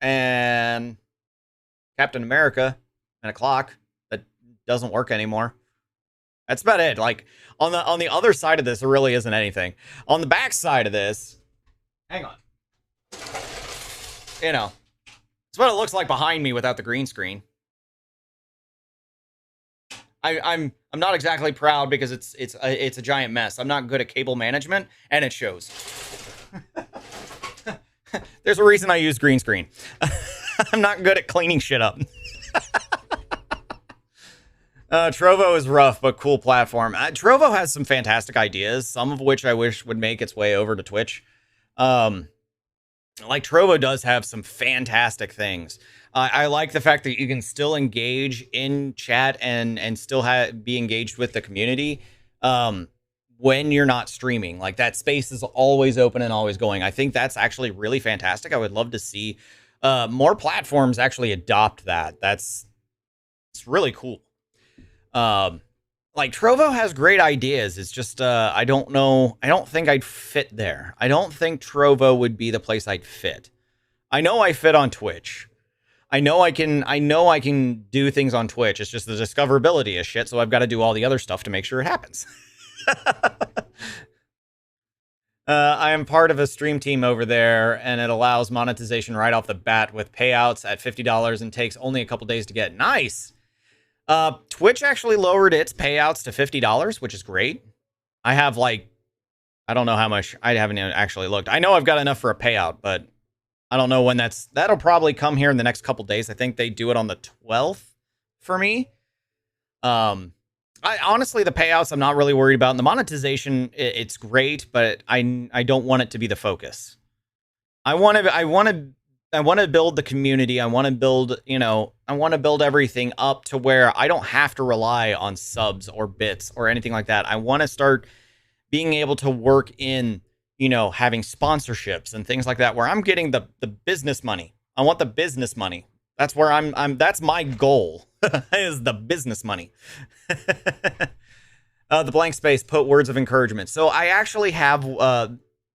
and Captain America and a clock that doesn't work anymore. That's about it. Like on the other side of this, there really isn't anything. On the back side of this, hang on. You know, it's what it looks like behind me without the green screen. I'm not exactly proud because it's a giant mess. I'm not good at cable management, and it shows. There's a reason I use green screen. I'm not good at cleaning shit up. Trovo is rough, but cool platform. Trovo has some fantastic ideas, some of which I wish would make its way over to Twitch. Like Trovo does have some fantastic things. I like the fact that you can still engage in chat and still be engaged with the community when you're not streaming. Like that space is always open and always going. I think that's actually really fantastic. I would love to see more platforms actually adopt that. It's really cool. Like Trovo has great ideas. It's just I don't know. I don't think I'd fit there. I don't think Trovo would be the place I'd fit. I know I fit on Twitch. I know I can do things on Twitch. It's just the discoverability is shit, so I've got to do all the other stuff to make sure it happens. I am part of a stream team over there, and it allows monetization right off the bat with payouts at $50 and takes only a couple days to get. Nice. Twitch actually lowered its payouts to $50, which is great. I have like, I don't know how much. I haven't actually looked. I know I've got enough for a payout, but I don't know when that'll probably come here in the next couple days. I think they do it on the 12th for me. I honestly, the payouts, I'm not really worried about. And the monetization, it's great, but I don't want it to be the focus. I want to build the community. I want to build, I want to build everything up to where I don't have to rely on subs or bits or anything like that. I want to start being able to work in, having sponsorships and things like that, where I'm getting the business money. I want the business money. That's where that's my goal is the business money. The blank space, put words of encouragement. So I actually have,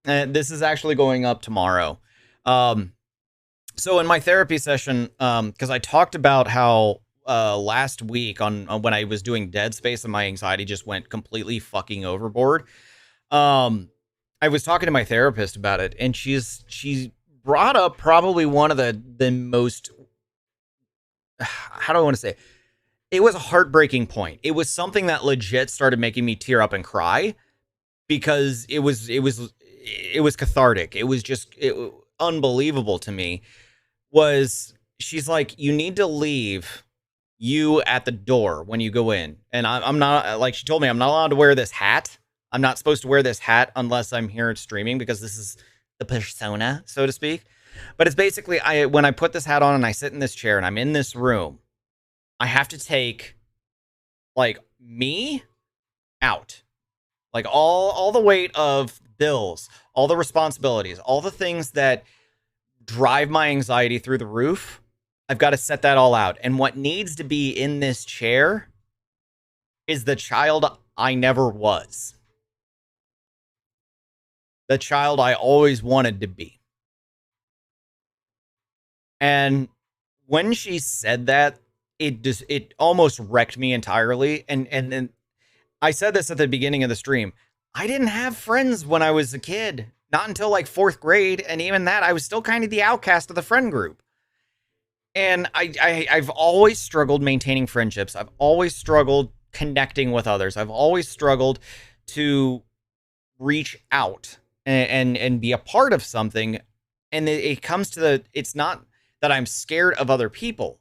this is actually going up tomorrow. So in my therapy session, because I talked about how last week on when I was doing Dead Space and my anxiety just went completely fucking overboard. I was talking to my therapist about it, and she brought up probably one of the most, how do I want to say? It was a heartbreaking point. It was something that legit started making me tear up and cry because it was cathartic. It was just unbelievable to me. She's like, you need to leave you at the door when you go in. And I'm not, like she told me, I'm not allowed to wear this hat. I'm not supposed to wear this hat unless I'm here streaming because this is the persona, so to speak. But it's basically, when I put this hat on and I sit in this chair and I'm in this room, I have to take like me out. Like all the weight of bills, all the responsibilities, all the things that drive my anxiety through the roof. I've got to set that all out. And what needs to be in this chair is the child I never was. The child I always wanted to be. And when she said that, it almost wrecked me entirely. And I said this at the beginning of the stream. I didn't have friends when I was a kid. Not until like 4th grade. And even that, I was still kind of the outcast of the friend group. And I've always struggled maintaining friendships. I've always struggled connecting with others. I've always struggled to reach out and be a part of something. And it comes to it's not that I'm scared of other people.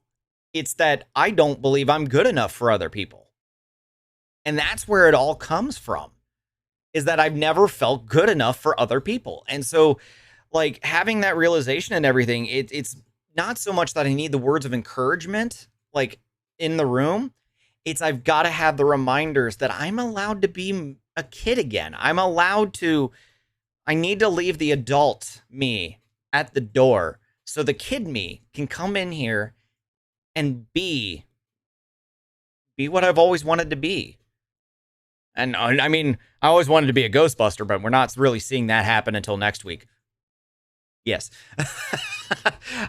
It's that I don't believe I'm good enough for other people. And that's where it all comes from. is that I've never felt good enough for other people. And so, like, having that realization and everything, it's not so much that I need the words of encouragement, like, in the room. It's I've got to have the reminders that I'm allowed to be a kid again. I need to leave the adult me at the door so the kid me can come in here and be what I've always wanted to be. And I mean, I always wanted to be a Ghostbuster, but we're not really seeing that happen until next week. Yes.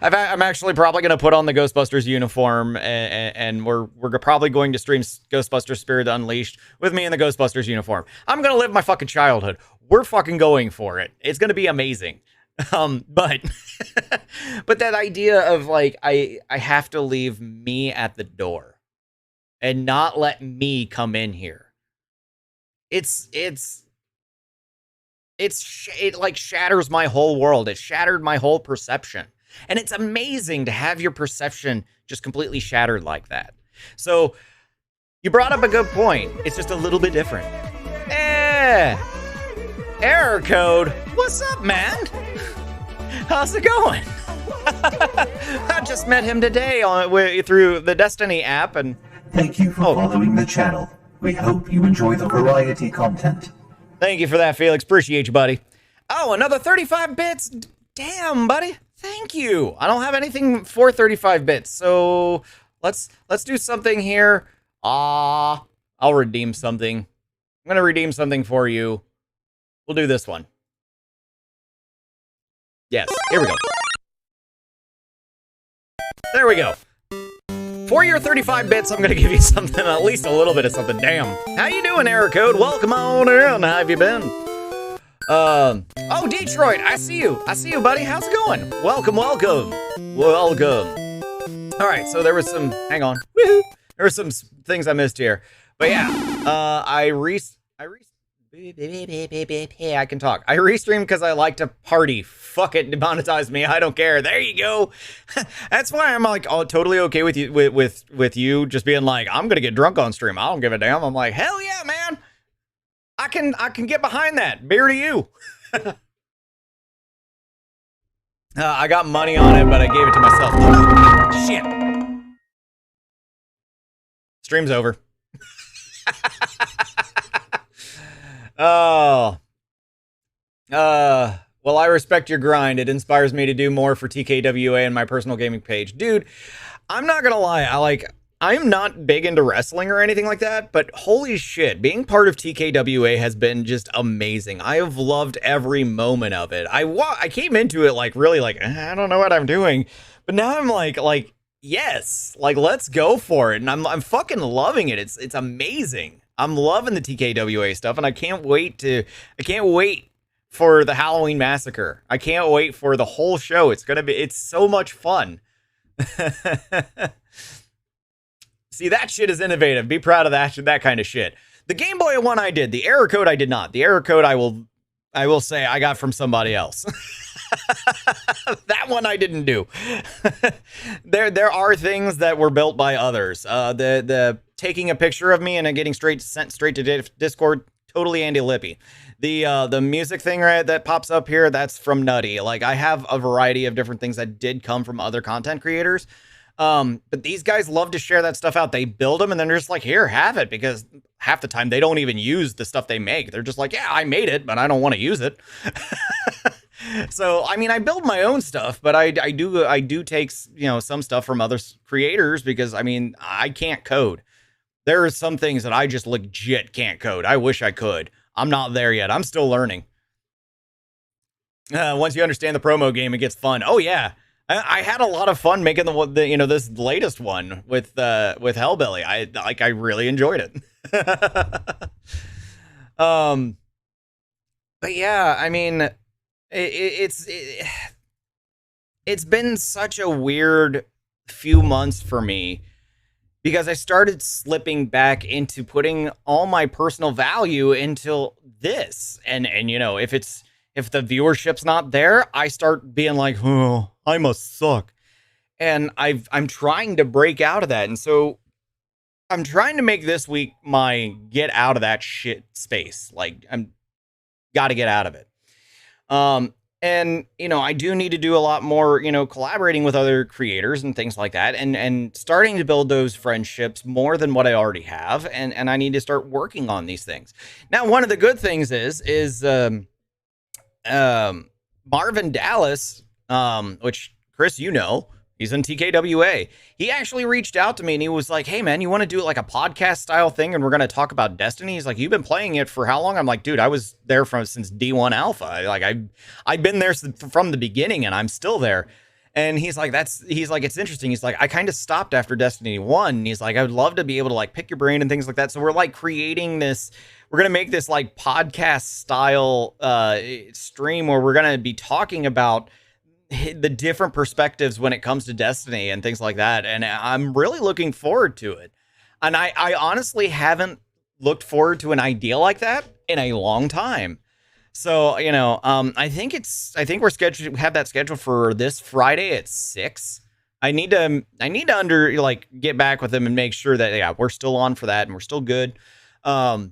I'm actually probably going to put on the Ghostbusters uniform, and we're probably going to stream Ghostbusters Spirit Unleashed with me in the Ghostbusters uniform. I'm going to live my fucking childhood. We're fucking going for it. It's going to be amazing. But that idea of like, I have to leave me at the door and not let me come in here. It like shatters my whole world. It shattered my whole perception. And it's amazing to have your perception just completely shattered like that. So you brought up a good point. It's just a little bit different. Error code. What's up, man? How's it going? I just met him today through the Destiny app, and thank you for following the channel. We hope you enjoy the variety content. Thank you for that, Felix. Appreciate you, buddy. Oh, another 35 bits. Damn, buddy. Thank you. I don't have anything for 35 bits, so let's do something here. I'll redeem something. I'm gonna redeem something for you. We'll do this one. Yes, here we go. There we go. For your 35 bits, I'm going to give you something, at least a little bit of something. Damn. How you doing, Error Code? Welcome on in. How have you been? Oh, Detroit, I see you. I see you, buddy. How's it going? Welcome. All right, so there was some, hang on. Woohoo. There were some things I missed here. But yeah, I can talk. I restream because I like to party. Fuck it, demonetize me. I don't care. There you go. That's why I'm like, totally okay with you with you just being like, I'm gonna get drunk on stream. I don't give a damn. I'm like, hell yeah, man. I can get behind that. Beer to you. I got money on it, but I gave it to myself. Oh, no. Shit. Stream's over. Well, I respect your grind. It inspires me to do more for TKWA and my personal gaming page. Dude, I'm not gonna lie. I'm not big into wrestling or anything like that, but holy shit, being part of TKWA has been just amazing. I have loved every moment of it. I came into it like really like, I don't know what I'm doing, but now I'm like, yes, like let's go for it. And I'm fucking loving it. It's amazing. I'm loving the TKWA stuff, and I can't wait for the Halloween Massacre. I can't wait for the whole show. It's so much fun. See, that shit is innovative. Be proud of that kind of shit. The Game Boy one I did. The Error Code I did not. The Error Code I will say I got from somebody else. That one I didn't do. There are things that were built by others. The taking a picture of me and it getting sent straight to Discord, totally Andy Lippy. The music thing that pops up here, that's from Nutty. Like, I have a variety of different things that did come from other content creators. But these guys love to share that stuff out. They build them and then they're just like, here, have it, because half the time they don't even use the stuff they make. They're just like, yeah, I made it, but I don't want to use it. So, I mean, I build my own stuff, but I do take, some stuff from other creators because, I mean, I can't code. There are some things that I just legit can't code. I wish I could. I'm not there yet. I'm still learning. Once you understand the promo game, it gets fun. Oh yeah. I had a lot of fun making the this latest one with Hellbilly. I really enjoyed it. But yeah, I mean, it's been such a weird few months for me because I started slipping back into putting all my personal value into this, and if the viewership's not there, I start being like, oh, I must suck. And I'm trying to break out of that. And so I'm trying to make this week my get out of that shit space. Like, I'm got to get out of it. And, you know, I do need to do a lot more, you know, collaborating with other creators and things like that, and starting to build those friendships more than what I already have. And I need to start working on these things. Now, one of the good things is Marvin Dallas, which Chris, you know, he's in TKWA. He actually reached out to me and he was like, hey man, you want to do like a podcast style thing? And we're going to talk about Destiny. He's like, you've been playing it for how long? I'm like, dude, I was there since D1 Alpha. Like I've been there from the beginning and I'm still there. And he's like, it's interesting. He's like, I kind of stopped after Destiny 1. And he's like, I would love to be able to like pick your brain and things like that. So we're like creating this, we're going to make this like podcast style stream where we're going to be talking about the different perspectives when it comes to Destiny and things like that. And I'm really looking forward to it. And I honestly haven't looked forward to an idea like that in a long time. So, you know, I think we're scheduled to have that scheduled for this Friday at 6. I need to get back with them and make sure that, yeah, we're still on for that and we're still good. But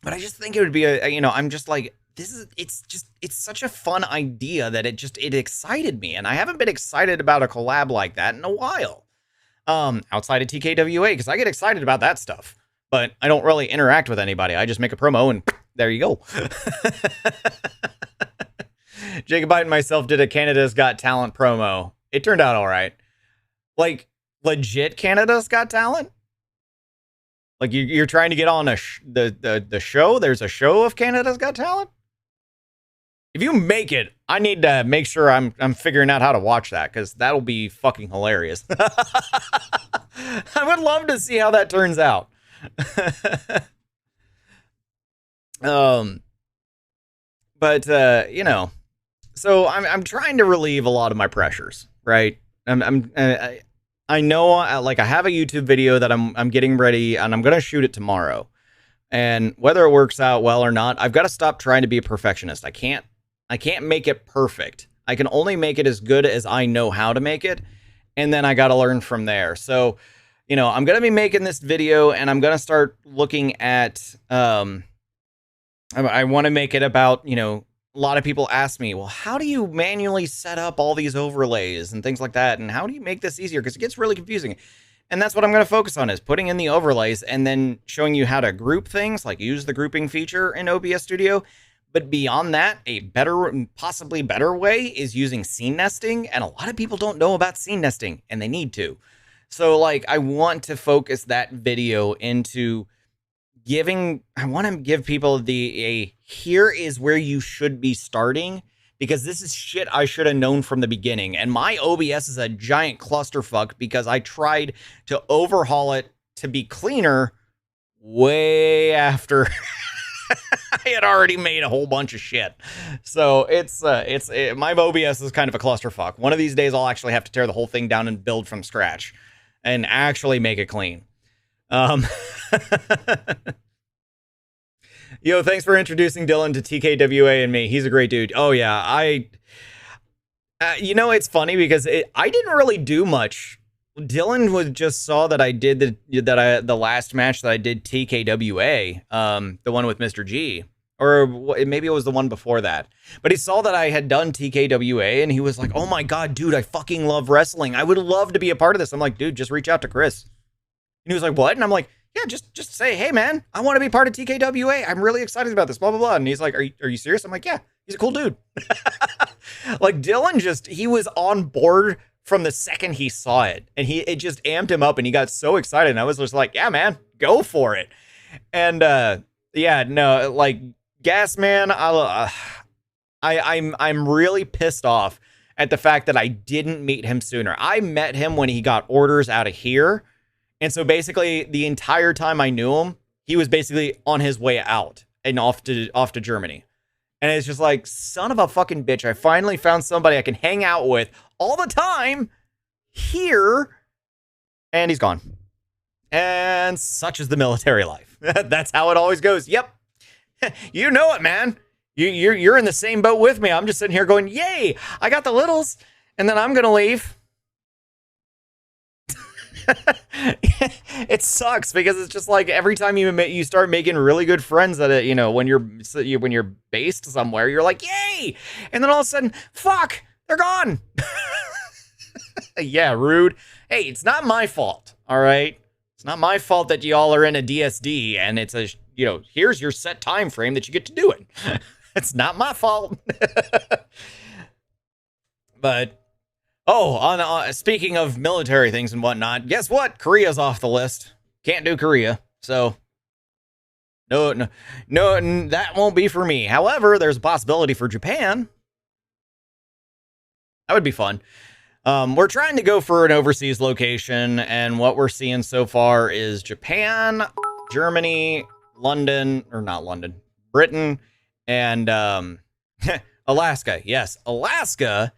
I just think it would be I'm just like, it's such a fun idea that it excited me. And I haven't been excited about a collab like that in a while. Outside of TKWA, because I get excited about that stuff, but I don't really interact with anybody. I just make a promo and there you go. Jacobite and myself did a Canada's Got Talent promo. It turned out all right. Like legit Canada's Got Talent. Like you're trying to get on the show. There's a show of Canada's Got Talent. If you make it, I need to make sure I'm figuring out how to watch that, because that'll be fucking hilarious. I would love to see how that turns out. So I'm trying to relieve a lot of my pressures, right? I know, like, I have a YouTube video that I'm getting ready, and I'm gonna shoot it tomorrow. And whether it works out well or not, I've got to stop trying to be a perfectionist. I can't make it perfect. I can only make it as good as I know how to make it, and then I got to learn from there. So, you know, I'm gonna be making this video, and I'm gonna start looking at. I want to make it about, you know, a lot of people ask me, well, how do you manually set up all these overlays and things like that? And how do you make this easier? Because it gets really confusing. And that's what I'm going to focus on, is putting in the overlays and then showing you how to group things, like use the grouping feature in OBS Studio. But beyond that, a better, possibly better way is using scene nesting. And a lot of people don't know about scene nesting, and they need to. So, like, I want to focus that video into I want to give people here is where you should be starting, because this is shit I should have known from the beginning. And my OBS is a giant clusterfuck because I tried to overhaul it to be cleaner way after I had already made a whole bunch of shit. So my OBS is kind of a clusterfuck. One of these days I'll actually have to tear the whole thing down and build from scratch and actually make it clean. Yo, thanks for introducing Dylan to TKWA and me. He's a great dude. Oh yeah, it's funny because I didn't really do much. Dylan just saw that I did the last match that I did TKWA, the one with Mr. G, or maybe it was the one before that. But he saw that I had done TKWA and he was like, "Oh my god, dude, I fucking love wrestling. I would love to be a part of this." I'm like, "Dude, just reach out to Chris." And he was like, "What?" And I'm like, "Yeah, just say, hey man, I want to be part of TKWA. I'm really excited about this, blah, blah, blah." And he's like, are you serious? I'm like, "Yeah, he's a cool dude." Like Dylan he was on board from the second he saw it, and it just amped him up and he got so excited. And I was just like, "Yeah, man, go for it." And, like Gas Man, I'm really pissed off at the fact that I didn't meet him sooner. I met him when he got orders out of here. And so basically the entire time I knew him, he was basically on his way out and off to Germany. And it's just like, son of a fucking bitch. I finally found somebody I can hang out with all the time here. And he's gone. And such is the military life. That's how it always goes. Yep. You know it, man. You're in the same boat with me. I'm just sitting here going, yay, I got the littles. And then I'm going to leave. it sucks because it's just like every time you start making really good friends at it, when you're based somewhere, you're like, yay! And then all of a sudden, fuck, they're gone. Yeah, rude. Hey, it's not my fault, all right? It's not my fault that y'all are in a DSD and it's a, here's your set time frame that you get to do it. It's not my fault. But speaking of military things and whatnot, guess what? Korea's off the list. Can't do Korea. So, no, that won't be for me. However, there's a possibility for Japan. That would be fun. We're trying to go for an overseas location, and what we're seeing so far is Japan, Germany, Britain, and Alaska. Yes, Alaska.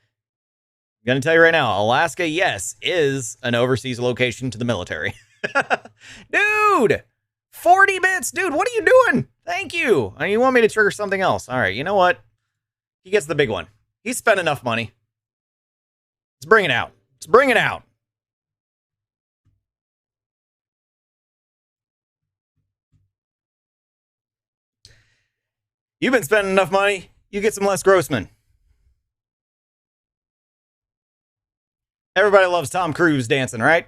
I'm going to tell you right now, Alaska, yes, is an overseas location to the military. Dude, 40 bits. Dude, what are you doing? Thank you. You want me to trigger something else? All right, you know what? He gets the big one. He's spent enough money. Let's bring it out. Let's bring it out. You've been spending enough money. You get some Les Grossman. Everybody loves Tom Cruise dancing, right?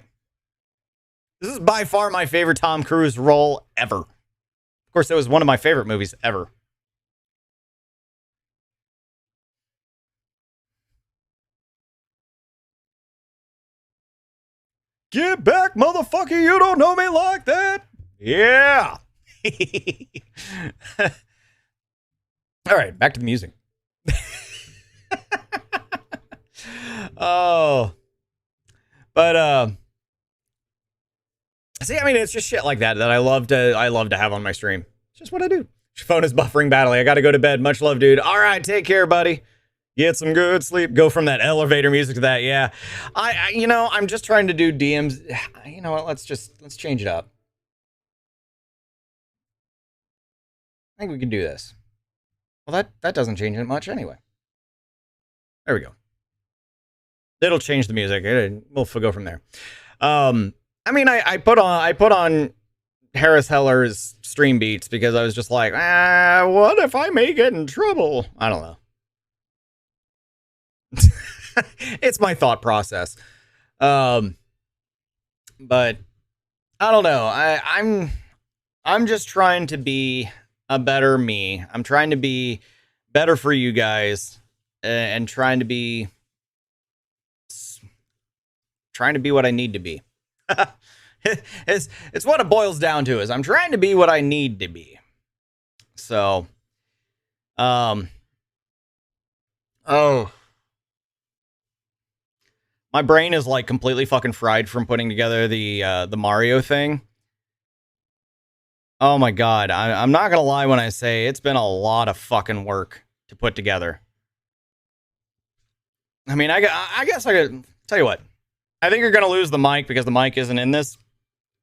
This is by far my favorite Tom Cruise role ever. Of course, it was one of my favorite movies ever. Get back, motherfucker. You don't know me like that. Yeah. All right, back to the music. Oh. But see, I mean, it's just shit like that I love to have on my stream. It's just what I do. Your phone is buffering badly. I got to go to bed. Much love, dude. All right, take care, buddy. Get some good sleep. Go from that elevator music to that. Yeah. I'm just trying to do DMs. You know what? Let's change it up. I think we can do this. Well, that doesn't change it much anyway. There we go. It'll change the music. We'll go from there. I mean, I put on Harris Heller's stream beats because I was just like, what if I may get in trouble? I don't know. It's my thought process. But I don't know. I'm just trying to be a better me. I'm trying to be better for you guys and trying to be what I need to be. It's what it boils down to is I'm trying to be what I need to be. So, my brain is like completely fucking fried from putting together the Mario thing. Oh my God. I'm not going to lie when I say it's been a lot of fucking work to put together. I mean, I guess I could tell you what. I think you're going to lose the mic because the mic isn't in this.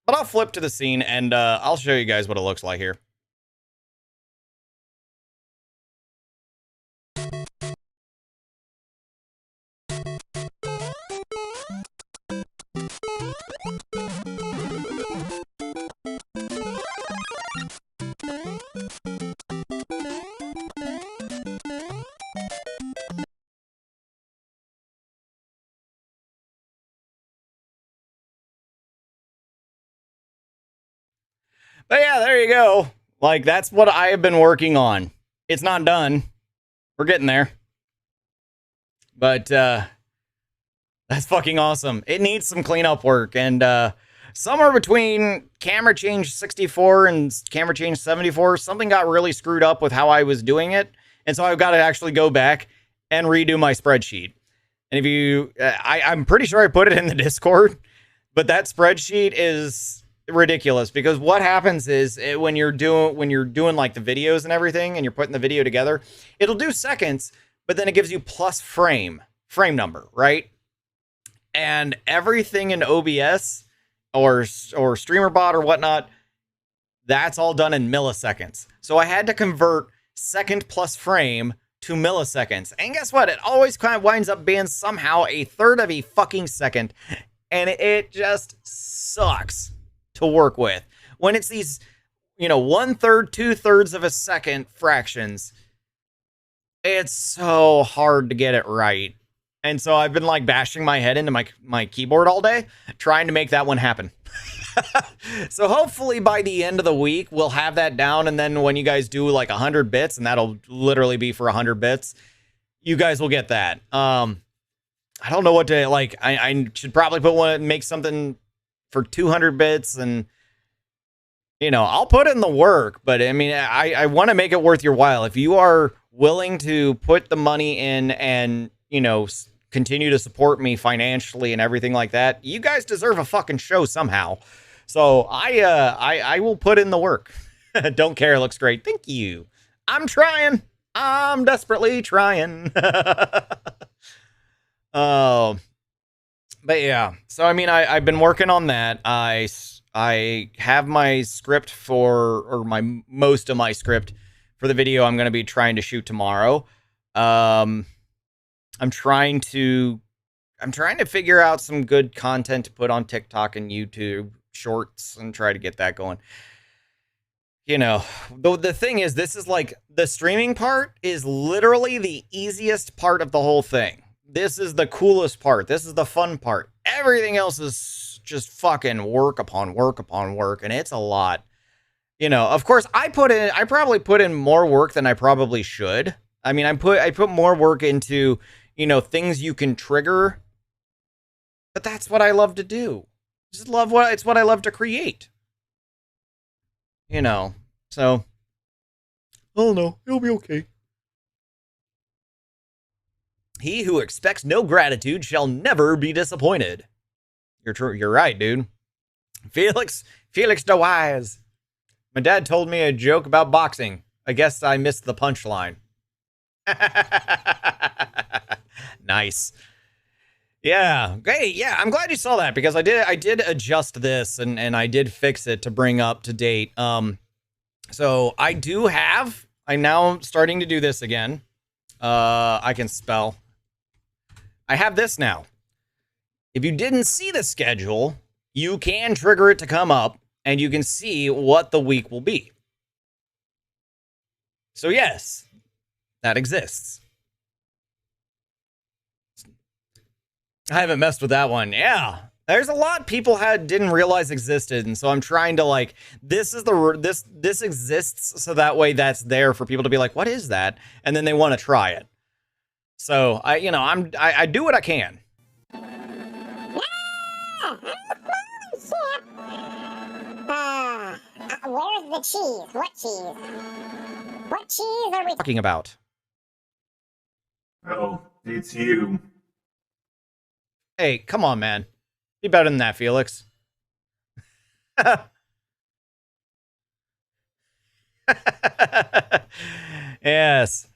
But I'll flip to the scene and I'll show you guys what it looks like here. But yeah, there you go. Like, that's what I have been working on. It's not done. We're getting there. But that's fucking awesome. It needs some cleanup work. And somewhere between camera change 64 and camera change 74, something got really screwed up with how I was doing it. And so I've got to actually go back and redo my spreadsheet. And if you, I'm pretty sure I put it in the Discord, but that spreadsheet is ridiculous because what happens is when you're doing like the videos and everything and you're putting the video together, it'll do seconds, but then it gives you plus frame number, right? And everything in OBS or StreamerBot or whatnot, that's all done in milliseconds. So I had to convert second plus frame to milliseconds. And guess what? It always kind of winds up being somehow a third of a fucking second. And it just sucks to work with. When it's these, 1/3, 2/3 of a second fractions, it's so hard to get it right. And so I've been like bashing my head into my keyboard all day, trying to make that one happen. So hopefully by the end of the week, we'll have that down. And then when you guys do like 100 bits, and that'll literally be for 100 bits, you guys will get that. I don't know what to like. I should probably make something for 200 bits, and I'll put in the work, but I mean, I want to make it worth your while. If you are willing to put the money in and, continue to support me financially and everything like that, you guys deserve a fucking show somehow. So I will put in the work. Don't care. It looks great. Thank you. I'm trying. I'm desperately trying. Oh, but yeah. So, I mean, I've been working on that. I have my script or most of my script for the video I'm going to be trying to shoot tomorrow. I'm trying to figure out some good content to put on TikTok and YouTube shorts and try to get that going. The thing is, this is like the streaming part is literally the easiest part of the whole thing. This is the coolest part. This is the fun part. Everything else is just fucking work upon work upon work, and it's a lot. Of course, I probably put in more work than I probably should. I mean, I put more work into, things you can trigger, but that's what I love to do. It's what I love to create. So, oh no, it'll be okay. He who expects no gratitude shall never be disappointed. You're right, dude. Felix the Wise. My dad told me a joke about boxing. I guess I missed the punchline. Nice. Yeah. Great. Yeah. I'm glad you saw that, because I did adjust this and I did fix it to bring up to date. So I'm now starting to do this again. I can spell. I have this now. If you didn't see the schedule, you can trigger it to come up and you can see what the week will be. So yes, that exists. I haven't messed with that one. Yeah. There's a lot people didn't realize existed, and so I'm trying to this exists so that way that's there for people to be like, what is that? And then they want to try it. So I do what I can. Where's the cheese? What cheese? What cheese are we talking about? Oh, it's you. Hey, come on, man. Be better than that, Felix. Yes.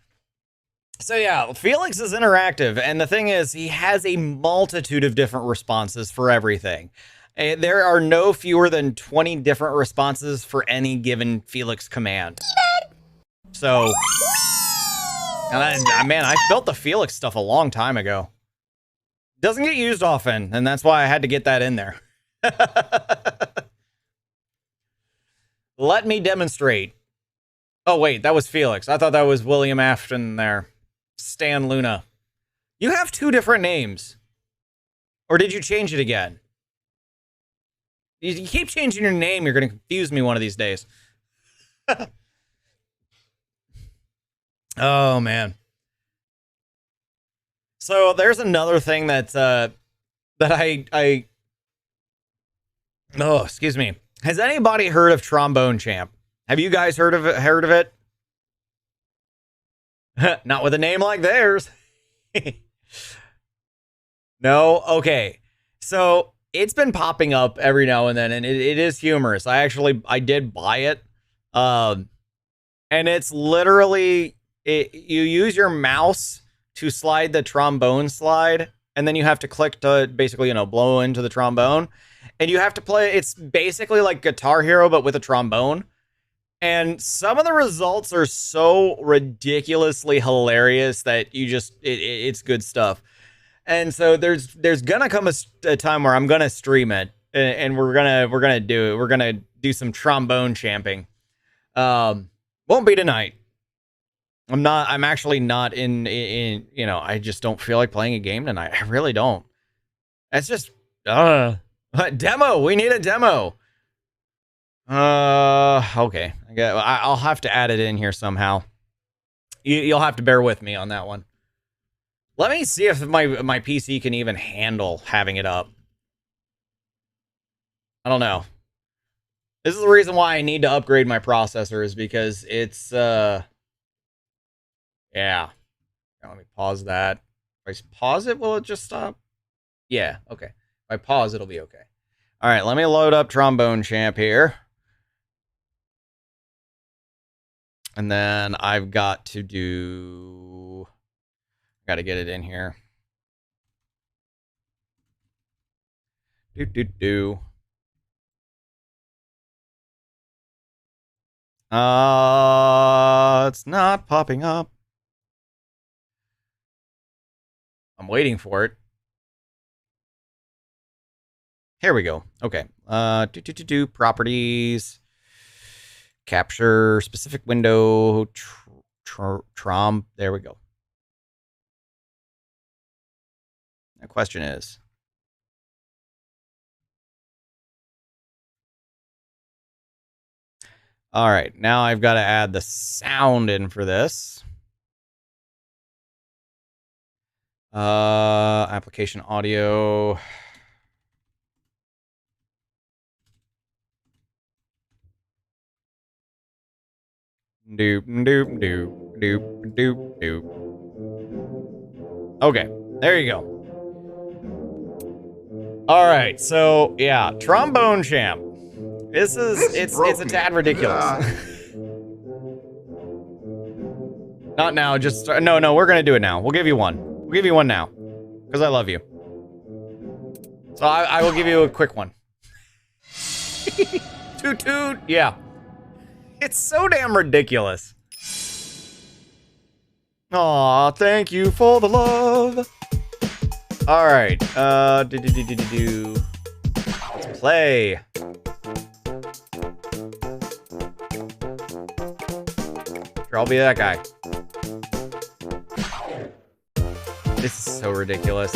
So yeah, Felix is interactive, and the thing is, he has a multitude of different responses for everything. There are no fewer than 20 different responses for any given Felix command. So, man, I felt the Felix stuff a long time ago. Doesn't get used often, and that's why I had to get that in there. Let me demonstrate. Oh, wait, that was Felix. I thought that was William Afton there. Stan Luna. You have two different names. Or did you change it again? You keep changing your name, you're going to confuse me one of these days. Oh, man. So there's another thing that oh, excuse me. Has anybody heard of Trombone Champ? Have you guys heard of it? Not with a name like theirs. No? Okay. So it's been popping up every now and then, and it is humorous. I did buy it. And it's literally, you use your mouse to slide the trombone slide, and then you have to click to basically, blow into the trombone. And you have to play, it's basically like Guitar Hero, but with a trombone. And some of the results are so ridiculously hilarious that it's good stuff. And so there's gonna come a time where I'm gonna stream it. and we're gonna do it. We're gonna do some trombone champing. Won't be tonight. I'm actually not in, you know, I just don't feel like playing a game tonight. I really don't. It's just, demo. We need a demo. Okay. I'll have to add it in here somehow. You'll have to bear with me on that one. Let me see if my PC can even handle having it up. I don't know. This is the reason why I need to upgrade my processor, is because it's, yeah. Now, let me pause that. If I pause it, will it just stop? Yeah, okay. If I pause, it'll be okay. All right, let me load up Trombone Champ here. And then I've got to do... got to get it in here. It's not popping up. I'm waiting for it. Here we go. Okay. Properties. Capture specific window. Trom. There we go. The question is, all right, now I've got to add the sound in for this. Application audio. Doop, doop, doop, doop, doop, doop. Okay, there you go. All right, so yeah, Trombone Champ. It's a tad ridiculous. Not now, just no, we're gonna do it now. We'll give you one. We'll give you one now, because I love you. So I will give you a quick one. Toot toot, yeah. It's so damn ridiculous. Aw, thank you for the love. All right, let's play. Sure, I'll be that guy. This is so ridiculous.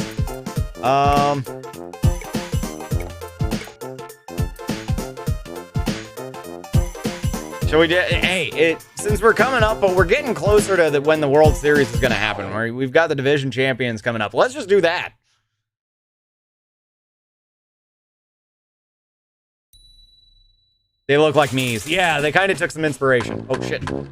Shall we get, hey, since we're coming up, but we're getting closer to when the World Series is going to happen. We've got the division champions coming up. Let's just do that. They look like me's. Yeah, they kind of took some inspiration. Oh, shit. Oh,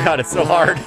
God, it's so hard.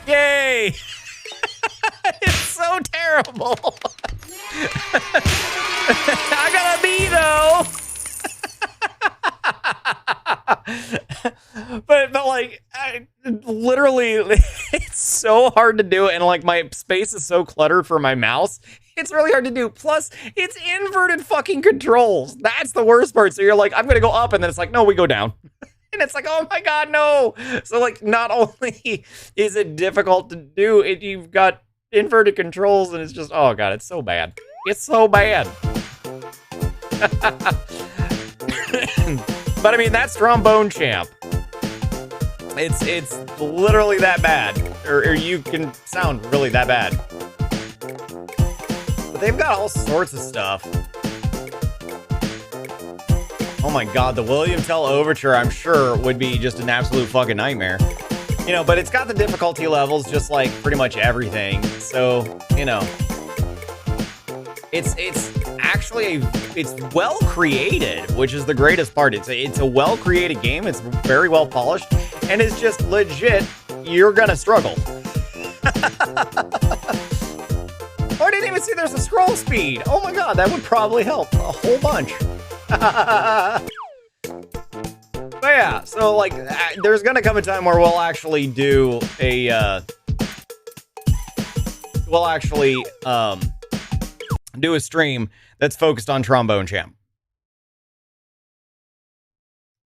Yay! It's so terrible. I got a B though. but like, literally, it's so hard to do, and like my space is so cluttered for my mouse. It's really hard to do. Plus, it's inverted fucking controls. That's the worst part. So you're like, I'm gonna go up, and then it's like, no, we go down. And it's like, oh my God, no. So like, not only is it difficult to do, you've got inverted controls, and it's just, oh God, it's so bad. It's so bad. But I mean, that's Trombone Champ. It's literally that bad. Or you can sound really that bad. But they've got all sorts of stuff. Oh my god, the William Tell Overture, I'm sure, would be just an absolute fucking nightmare. You know, but it's got the difficulty levels just like pretty much everything. So, you know, it's actually it's well created, which is the greatest part. It's a well created game. It's very well polished, and it's just legit. You're gonna struggle. Oh, I didn't even see there's a scroll speed. Oh my god, that would probably help a whole bunch. But yeah, so like, there's gonna come a time where we'll actually do a, do a stream that's focused on Trombone Champ.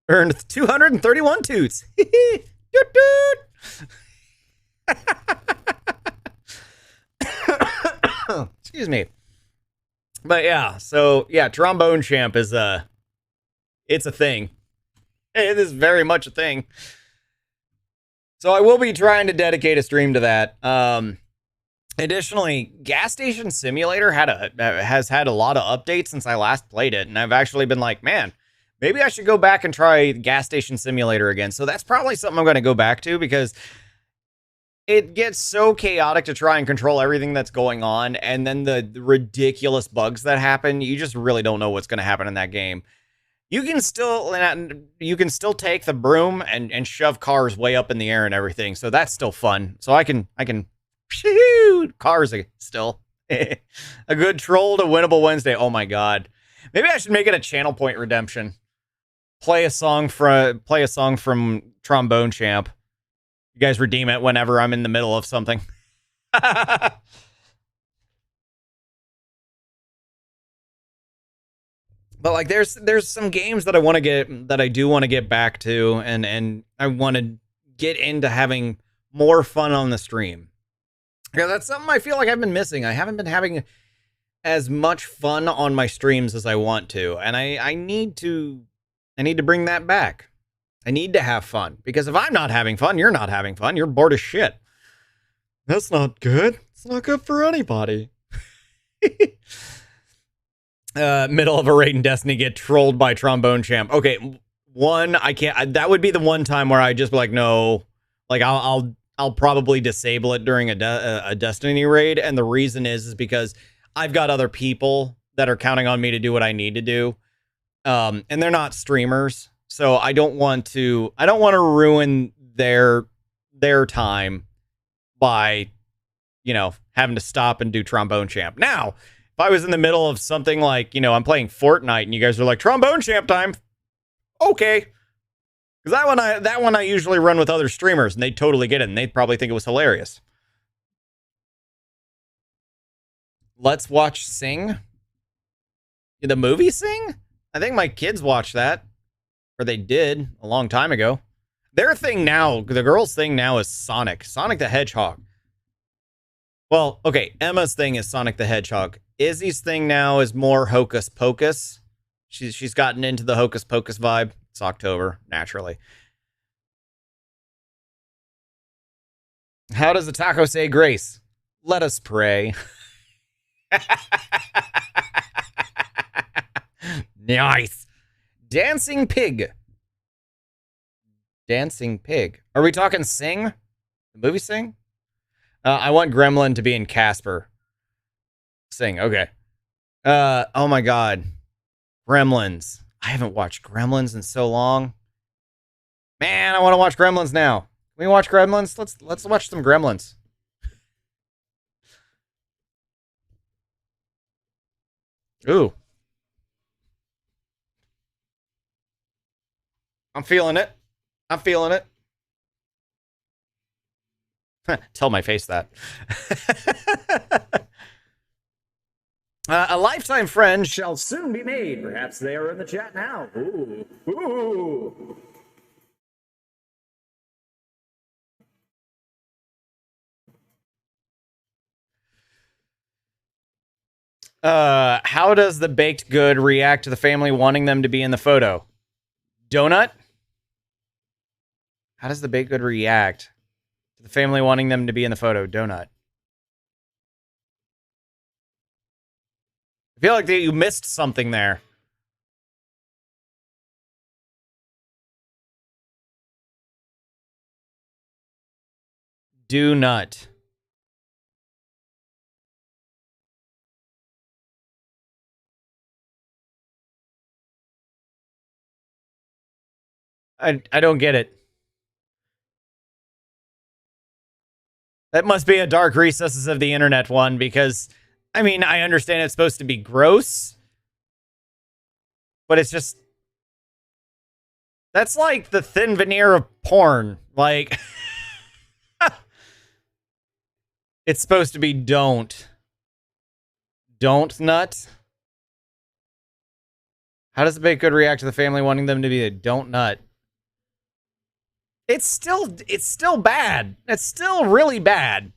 Earned 231 toots. Doot doot. Excuse me. But yeah, so yeah, Trombone Champ is it's a thing. It is very much a thing. So I will be trying to dedicate a stream to that. Additionally, Gas Station Simulator has had a lot of updates since I last played it, and I've actually been like, man, maybe I should go back and try Gas Station Simulator again. So that's probably something I'm going to go back to, because it gets so chaotic to try and control everything that's going on, and then the ridiculous bugs that happen, you just really don't know what's going to happen in that game. You can still take the broom and shove cars way up in the air and everything, so that's still fun. So I can shoot cars still. A good troll to Winnable Wednesday. Oh my god, maybe I should make it a channel point redemption. Play a song from Trombone Champ. You guys redeem it whenever I'm in the middle of something. But like, there's some games that I do want to get back to, and I want to get into having more fun on the stream. Yeah, that's something I feel like I've been missing. I haven't been having as much fun on my streams as I want to, and I need to bring that back. I need to have fun, because if I'm not having fun, you're not having fun. You're bored as shit. That's not good. It's not good for anybody. Middle of a raid in Destiny, get trolled by Trombone Champ. Okay, I can't. That would be the one time where I just be like, no. Like, I'll probably disable it during a Destiny raid, and the reason is because I've got other people that are counting on me to do what I need to do, and they're not streamers. So I don't want to ruin their time by, you know, having to stop and do Trombone Champ. Now, if I was in the middle of something like, you know, I'm playing Fortnite and you guys are like, Trombone Champ time. Okay. Because that one I usually run with other streamers, and they totally get it, and they'd probably think it was hilarious. Let's watch Sing. The movie Sing? I think my kids watched that. Or they did a long time ago. Their thing now, the girls' thing now is Sonic. Sonic the Hedgehog. Well, okay, Emma's thing is Sonic the Hedgehog. Izzy's thing now is more Hocus Pocus. She's gotten into the Hocus Pocus vibe. It's October, naturally. How does the taco say grace? Let us pray. Nice. Dancing Pig. Dancing Pig. Are we talking Sing? The movie Sing? I want Gremlin to be in Casper. Sing, okay. Oh my god. Gremlins. I haven't watched Gremlins in so long. Man, I want to watch Gremlins now. Can we watch Gremlins? Let's watch some Gremlins. Ooh. I'm feeling it. I'm feeling it. Tell my face that. A lifetime friend shall soon be made. Perhaps they are in the chat now. Ooh. Ooh. How does the baked good react to the family wanting them to be in the photo? Donut? How does the baked good react to the family wanting them to be in the photo? Donut. I feel like you missed something there. Do nut. I don't get it. That must be a dark recesses of the internet one, because, I mean, I understand it's supposed to be gross, but it's just, that's like the thin veneer of porn. Like, it's supposed to be don't nut. How does the baked good react to the family wanting them to be a don't nut? It's still bad. It's still really bad.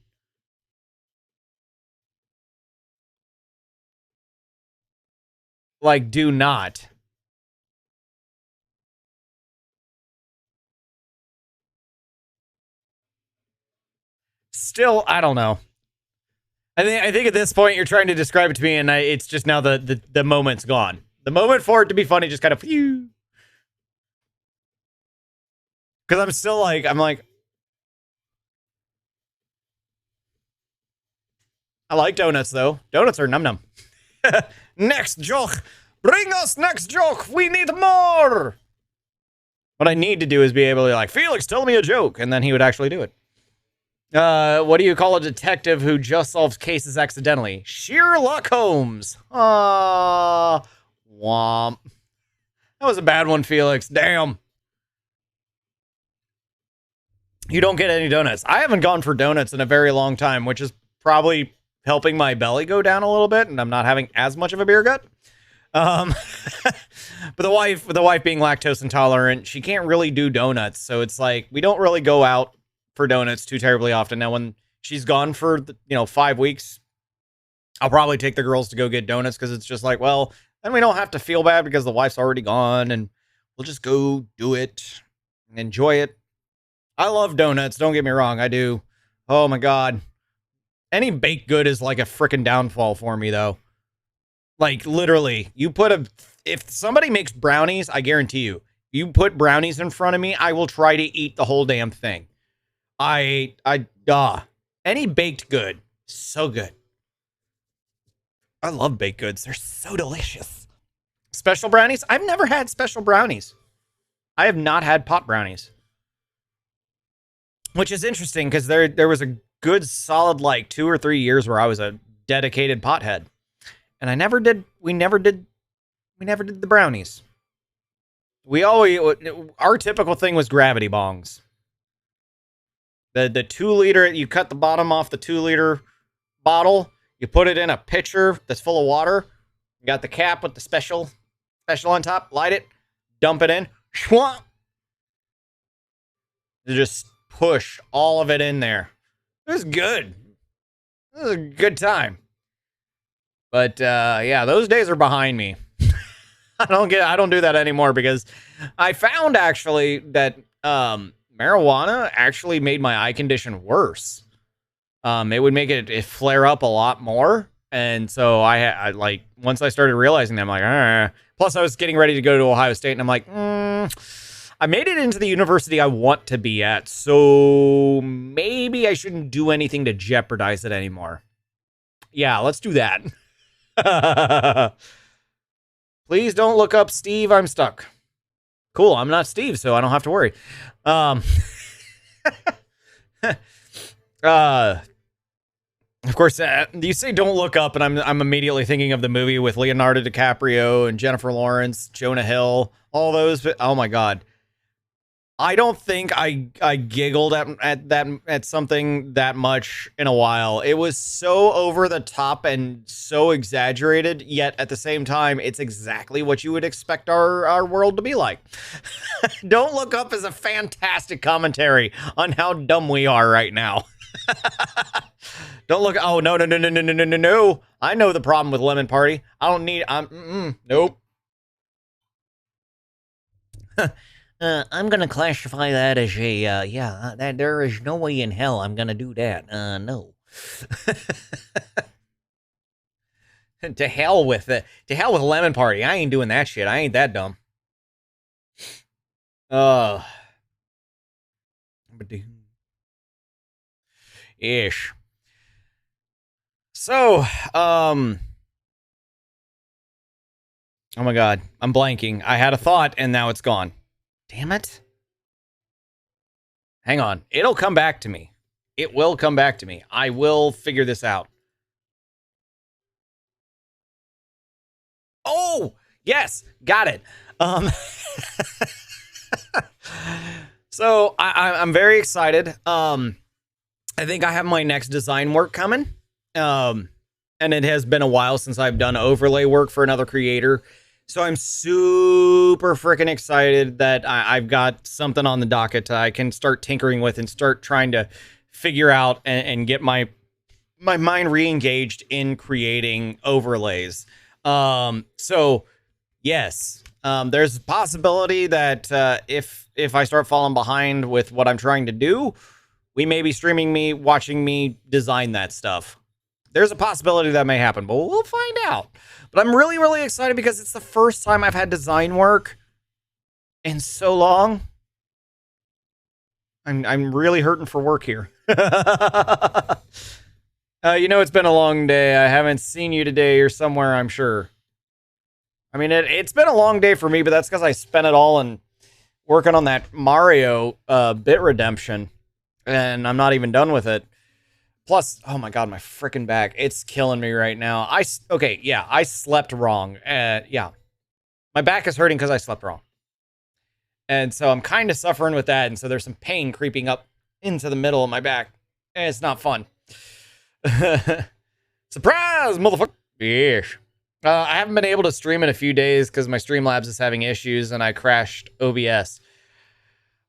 Like, do not. Still, I don't know. I think at this point you're trying to describe it to me, and it's just now the moment's gone. The moment for it to be funny just kind of phew. Because I'm still like, I like donuts, though. Donuts are num-num. Next joke. Bring us next joke. We need more. What I need to do is be able to, like, Felix, tell me a joke. And then he would actually do it. What do you call a detective who just solves cases accidentally? Sherlock Holmes. Womp. That was a bad one, Felix. Damn. You don't get any donuts. I haven't gone for donuts in a very long time, which is probably helping my belly go down a little bit, and I'm not having as much of a beer gut. But the wife being lactose intolerant, she can't really do donuts, so it's like we don't really go out for donuts too terribly often. Now, when she's gone for 5 weeks, I'll probably take the girls to go get donuts, because it's just like, well, then we don't have to feel bad because the wife's already gone, and we'll just go do it and enjoy it. I love donuts, don't get me wrong, I do. Oh my god. Any baked good is like a freaking downfall for me, though. Like, literally, if somebody makes brownies, I guarantee you put brownies in front of me, I will try to eat the whole damn thing. Any baked good, so good. I love baked goods, they're so delicious. Special brownies? I've never had special brownies. I have not had pot brownies. Which is interesting, because there was a good solid, like, 2 or 3 years where I was a dedicated pothead. And we never did the brownies. Our typical thing was gravity bongs. The 2-liter, you cut the bottom off the 2-liter bottle, you put it in a pitcher that's full of water, you got the cap with the special on top, light it, dump it in, schwamp. You just push all of it in there. It was good. It was a good time. But yeah, those days are behind me. I don't do that anymore, because I found actually that marijuana actually made my eye condition worse. It would make it flare up a lot more, and so I like, once I started realizing that, I'm like, ah. Plus I was getting ready to go to Ohio State, and I'm like, I made it into the university I want to be at, so maybe I shouldn't do anything to jeopardize it anymore. Yeah, let's do that. Please don't look up Steve, I'm stuck. Cool, I'm not Steve, so I don't have to worry. Of course, you say don't look up, and I'm immediately thinking of the movie with Leonardo DiCaprio and Jennifer Lawrence, Jonah Hill, all those. Oh my god. I don't think I giggled at something that much in a while. It was so over the top and so exaggerated, yet at the same time, it's exactly what you would expect our world to be like. Don't Look Up is a fantastic commentary on how dumb we are right now. Don't look. Oh, no, no, no, no, no, no, no, no, no. I know the problem with Lemon Party. I don't need. Nope. I'm gonna classify that as a, that there is no way in hell I'm gonna do that. No. To hell with it. To hell with Lemon Party. I ain't doing that shit. I ain't that dumb. Ish. So, oh my god, I'm blanking. I had a thought and now it's gone. Damn it. Hang on. It'll come back to me. It will come back to me. I will figure this out. Oh, yes, got it. So I'm very excited. I think I have my next design work coming. And it has been a while since I've done overlay work for another creator. So I'm super freaking excited that I've got something on the docket I can start tinkering with and start trying to figure out and get my mind re-engaged in creating overlays. So yes, there's a possibility that if I start falling behind with what I'm trying to do, we may be streaming me, watching me design that stuff. There's a possibility that may happen, but we'll find out. But I'm really, really excited because it's the first time I've had design work in so long. I'm really hurting for work here. You know, it's been a long day. I haven't seen you today or somewhere, I'm sure. I mean, it's been a long day for me, but that's because I spent it all in working on that Mario bit redemption. And I'm not even done with it. Plus, oh my god, my freaking back. It's killing me right now. I slept wrong. Yeah. My back is hurting because I slept wrong. And so I'm kind of suffering with that. And so there's some pain creeping up into the middle of my back. And it's not fun. Surprise, motherfucker. Yes. I haven't been able to stream in a few days because my Streamlabs is having issues and I crashed OBS.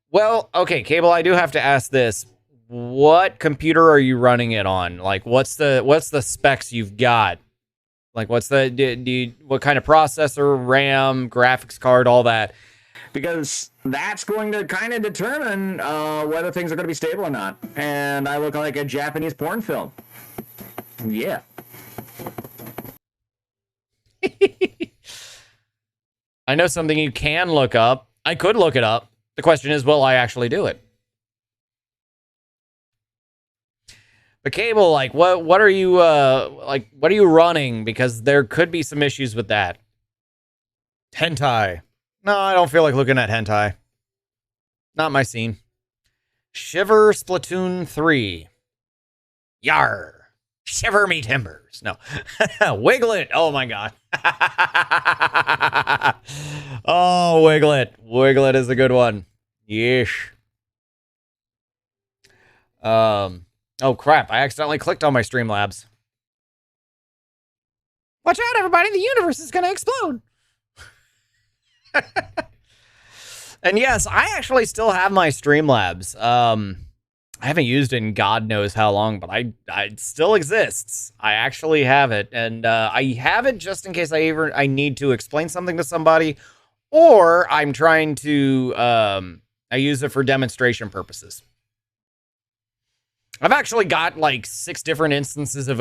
Well, okay, Cable, I do have to ask this. What computer are you running it on? Like, what's the specs you've got? Like, what's the, what kind of processor, RAM, graphics card, all that? Because that's going to kind of determine whether things are going to be stable or not. And I look like a Japanese porn film. Yeah. I know something you can look up. I could look it up. The question is, will I actually do it? But Cable, like, what are you what are you running? Because there could be some issues with that. Hentai. No, I don't feel like looking at hentai. Not my scene. Shiver Splatoon 3. Yar. Shiver me timbers. No. Wiglet. Oh my god. Oh, Wiglet. Wiglet is a good one. Yeesh. Oh crap, I accidentally clicked on my Streamlabs. Watch out, everybody, the universe is gonna explode. And yes, I actually still have my Streamlabs. I haven't used it in God knows how long, but it still exists. I actually have it, and I have it just in case I need to explain something to somebody, or I'm trying to I use it for demonstration purposes. I've actually got like 6 different instances of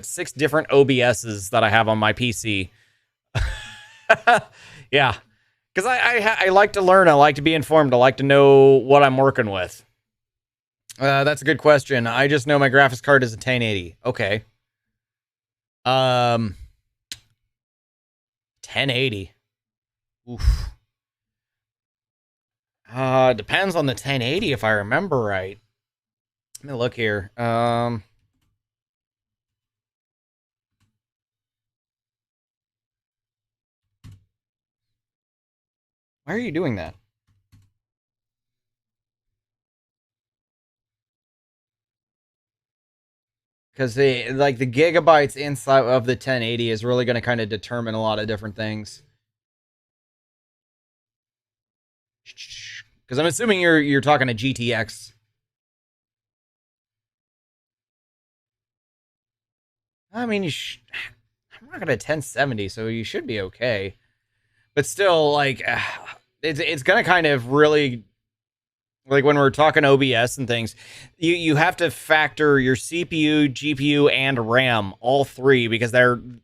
6 different OBSs that I have on my PC. Yeah, because I like to learn. I like to be informed. I like to know what I'm working with. That's a good question. I just know my graphics card is a 1080. Okay. 1080. Oof. Depends on the 1080 if I remember right. Let me look here. Why are you doing that? Because the gigabytes inside of the 1080 is really going to kind of determine a lot of different things. Because I'm assuming you're talking to GTX. I mean, I'm not gonna 1070, so you should be okay. But still, like, it's gonna kind of really, like, when we're talking OBS and things, you have to factor your CPU, GPU, and RAM, all three, because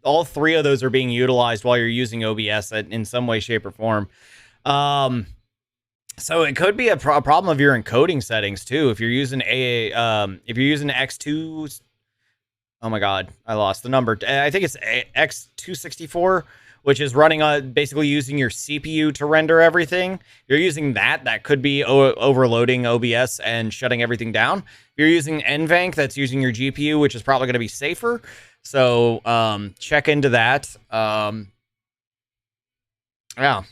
all three of those are being utilized while you're using OBS in some way, shape, or form. So it could be a problem of your encoding settings too. If you're using X2, oh my god, I lost the number. I think it's X264, which is running basically using your CPU to render everything. If you're using that could be overloading OBS and shutting everything down. If you're using NVENC, that's using your GPU, which is probably going to be safer. So check into that. Yeah.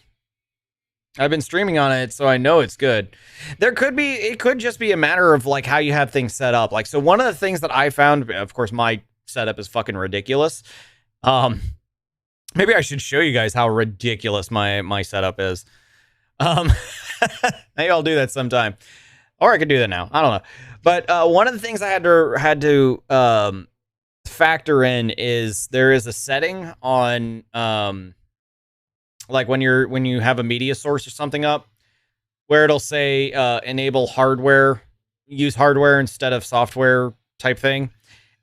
I've been streaming on it, so I know it's good. It could just be a matter of like how you have things set up. Like, so one of the things that I found, of course, my setup is fucking ridiculous. Maybe I should show you guys how ridiculous my setup is. Maybe I'll do that sometime, or I could do that now. I don't know. But one of the things I had to factor in is there is a setting on like when you have a media source or something up, where it'll say enable hardware, use hardware instead of software type thing.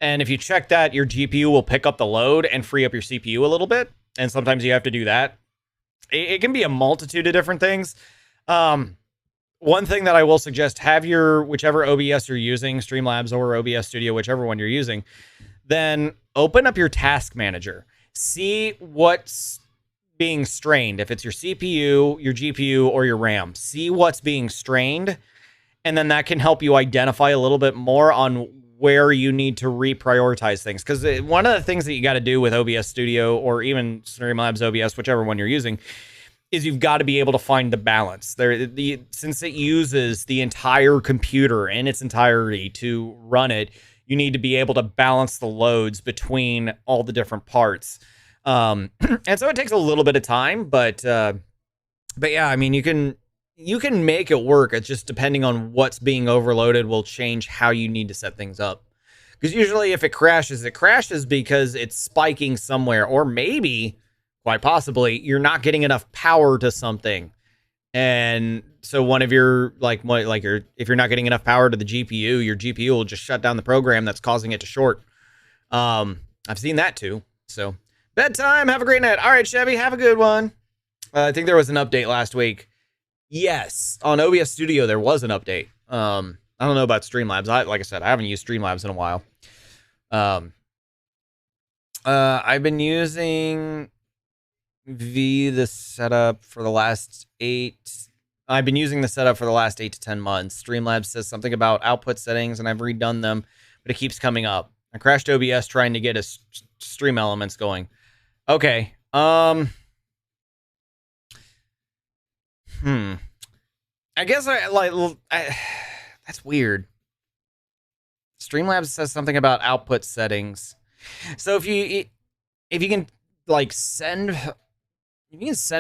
And if you check that, your GPU will pick up the load and free up your CPU a little bit. And sometimes you have to do that. It can be a multitude of different things. One thing that I will suggest, have your whichever OBS you're using, Streamlabs or OBS Studio, whichever one you're using, then open up your task manager. See what's being strained. If it's your CPU, your GPU, or your RAM, see what's being strained, and then that can help you identify a little bit more on where you need to reprioritize things. Because one of the things that you got to do with OBS Studio or even Streamlabs OBS, whichever one you're using, is you've got to be able to find the balance. Since it uses the entire computer in its entirety to run it, you need to be able to balance the loads between all the different parts. And so it takes a little bit of time, but yeah, I mean, you can make it work. It's just depending on what's being overloaded will change how you need to set things up. Because usually if it crashes because it's spiking somewhere, or maybe, quite possibly, you're not getting enough power to something. And so one of your, if you're not getting enough power to the GPU, your GPU will just shut down the program that's causing it to short. I've seen that too, so... Bedtime. Have a great night. All right, Chevy. Have a good one. I think there was an update last week. Yes, on OBS Studio there was an update. I don't know about Streamlabs. Like I said, I haven't used Streamlabs in a while. I've been using the setup for the last 8 to 10 months. Streamlabs says something about output settings, and I've redone them, but it keeps coming up. I crashed OBS trying to get a stream elements going. Okay. I guess that's weird. Streamlabs says something about output settings. So if you can send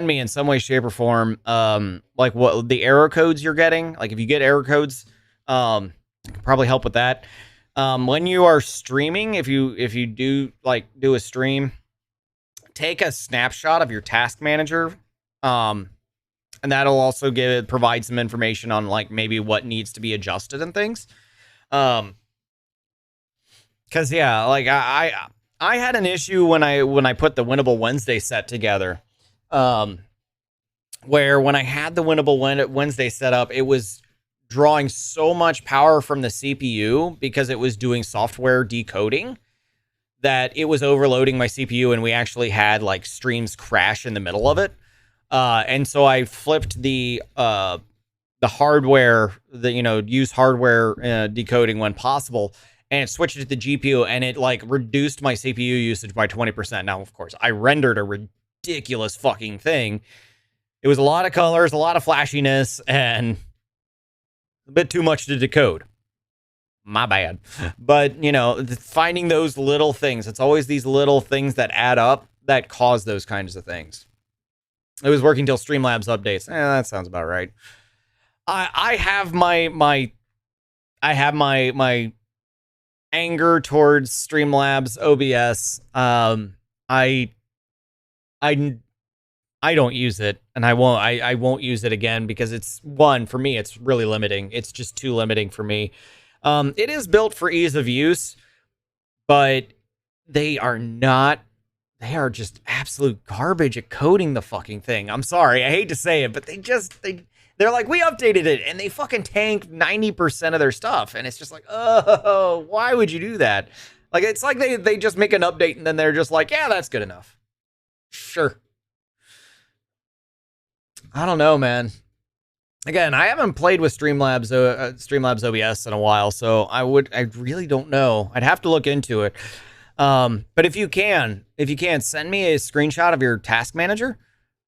me in some way, shape, or form, like what the error codes you're getting, like if you get error codes, I can probably help with that. When you are streaming, if you do a stream, take a snapshot of your task manager, and that'll also provide some information on maybe what needs to be adjusted and things. Because yeah, I had an issue when I put the Winnable Wednesday set together, where when I had the Winnable Wednesday set up, it was drawing so much power from the CPU because it was doing software decoding that it was overloading my CPU, and we actually had streams crash in the middle of it. And so I flipped the hardware, use hardware decoding when possible, and it switched it to the GPU, and it reduced my CPU usage by 20%. Now, of course, I rendered a ridiculous fucking thing. It was a lot of colors, a lot of flashiness, and a bit too much to decode. My bad. But, finding those little things, it's always these little things that add up that cause those kinds of things. It was working till Streamlabs updates. That sounds about right. I have my anger towards Streamlabs OBS. I don't use it, and I won't use it again because it's for me, it's really limiting. It's just too limiting for me. It is built for ease of use, but they are just absolute garbage at coding the fucking thing. I'm sorry, I hate to say it, but they're like, we updated it, and they fucking tank 90% of their stuff, and it's just like, oh, why would you do that? Like, it's like they just make an update, and then they're just like, yeah, that's good enough. Sure. I don't know, man. Again, I haven't played with Streamlabs OBS in a while, so I really don't know. I'd have to look into it. But if you can send me a screenshot of your task manager,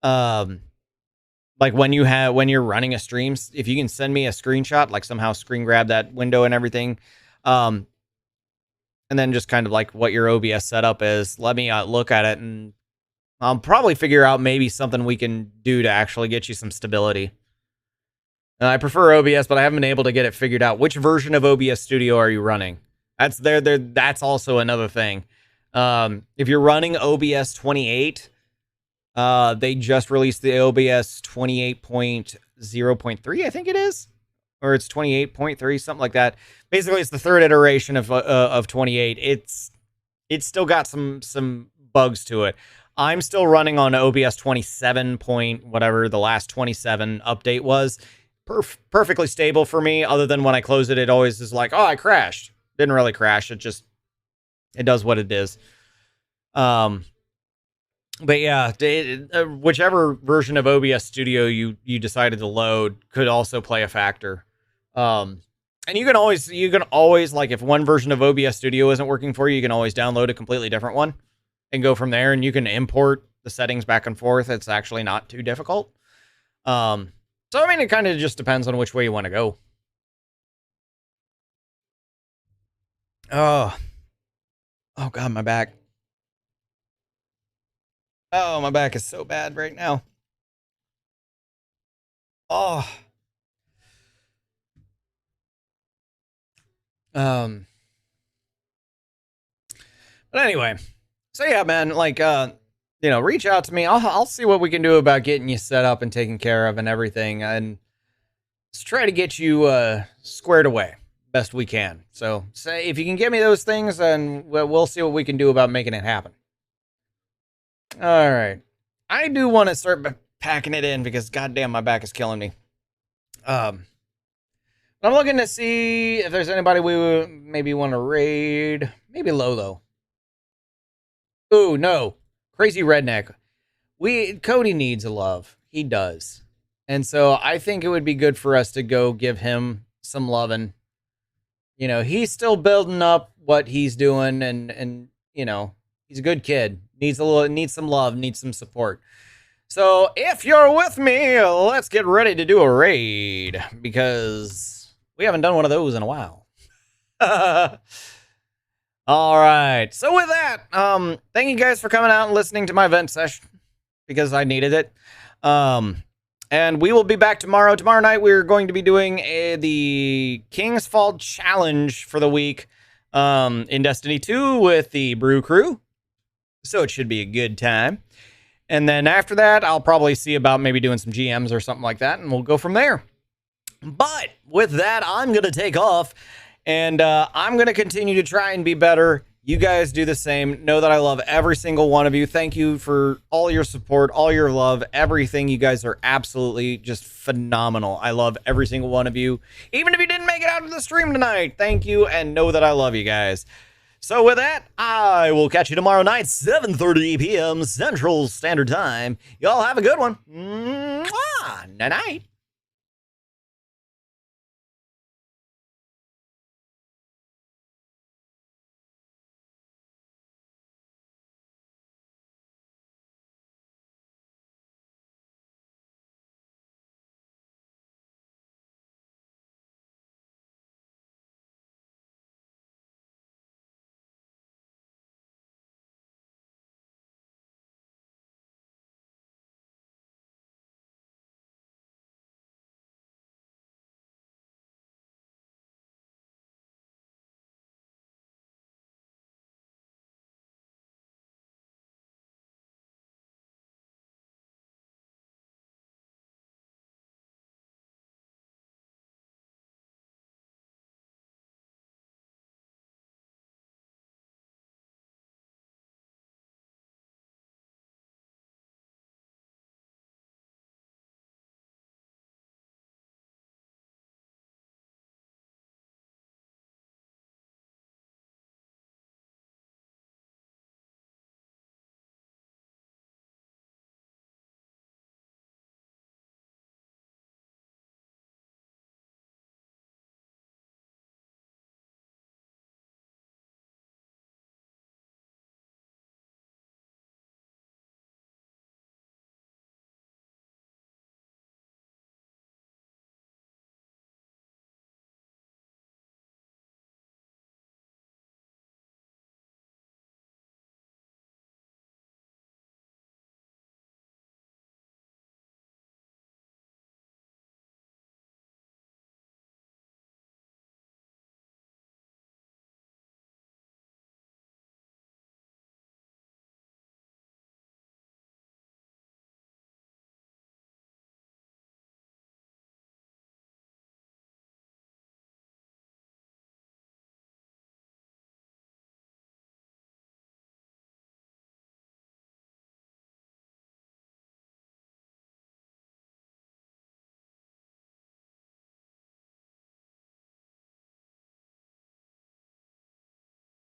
like when you're running a stream, if you can send me a screenshot, like somehow screen grab that window and everything, and then just kind of like what your OBS setup is, let me look at it, and I'll probably figure out maybe something we can do to actually get you some stability. I prefer OBS, but I haven't been able to get it figured out. Which version of OBS Studio are you running? That's also another thing. If you're running OBS 28, they just released the OBS 28.0.3, I think it is, or it's 28.3, something like that. Basically, it's the third iteration of 28. It's still got some bugs to it. I'm still running on OBS 27 point whatever the last 27 update was. Perfectly stable for me, other than when I close it, it always is like, oh, I crashed. Didn't really crash. It does what it is. But yeah, whichever version of OBS Studio you decided to load could also play a factor. And you can always like, if one version of OBS Studio isn't working for you, you can always download a completely different one and go from there, and you can import the settings back and forth. It's actually not too difficult. So, I mean, it kind of just depends on which way you want to go. Oh, God, my back. Oh, my back is so bad right now. Oh. But anyway, so yeah, man, like, reach out to me. I'll see what we can do about getting you set up and taken care of and everything, and let's try to get you squared away best we can. So, say if you can get me those things, and we'll see what we can do about making it happen. All right, I do want to start packing it in because goddamn, my back is killing me. I'm looking to see if there's anybody we would maybe want to raid. Maybe Lolo. Ooh, no. Crazy Redneck. Cody needs a love. He does. And so I think it would be good for us to go give him some loving. He's still building up what he's doing, and he's a good kid. Needs some love, needs some support. So if you're with me, let's get ready to do a raid, because we haven't done one of those in a while. All right. So with that, thank you guys for coming out and listening to my vent session, because I needed it. And we will be back tomorrow. Tomorrow night, we're going to be doing the King's Fall challenge for the week in Destiny 2 with the Brew Crew. So it should be a good time. And then after that, I'll probably see about maybe doing some GMs or something like that, and we'll go from there. But with that, I'm going to take off, and I'm going to continue to try and be better. You guys do the same. Know that I love every single one of you. Thank you for all your support, all your love, everything. You guys are absolutely just phenomenal. I love every single one of you. Even if you didn't make it out to the stream tonight, thank you, and know that I love you guys. So with that, I will catch you tomorrow night, 7:30 p.m. Central Standard Time. Y'all have a good one. Mwah! Night-night.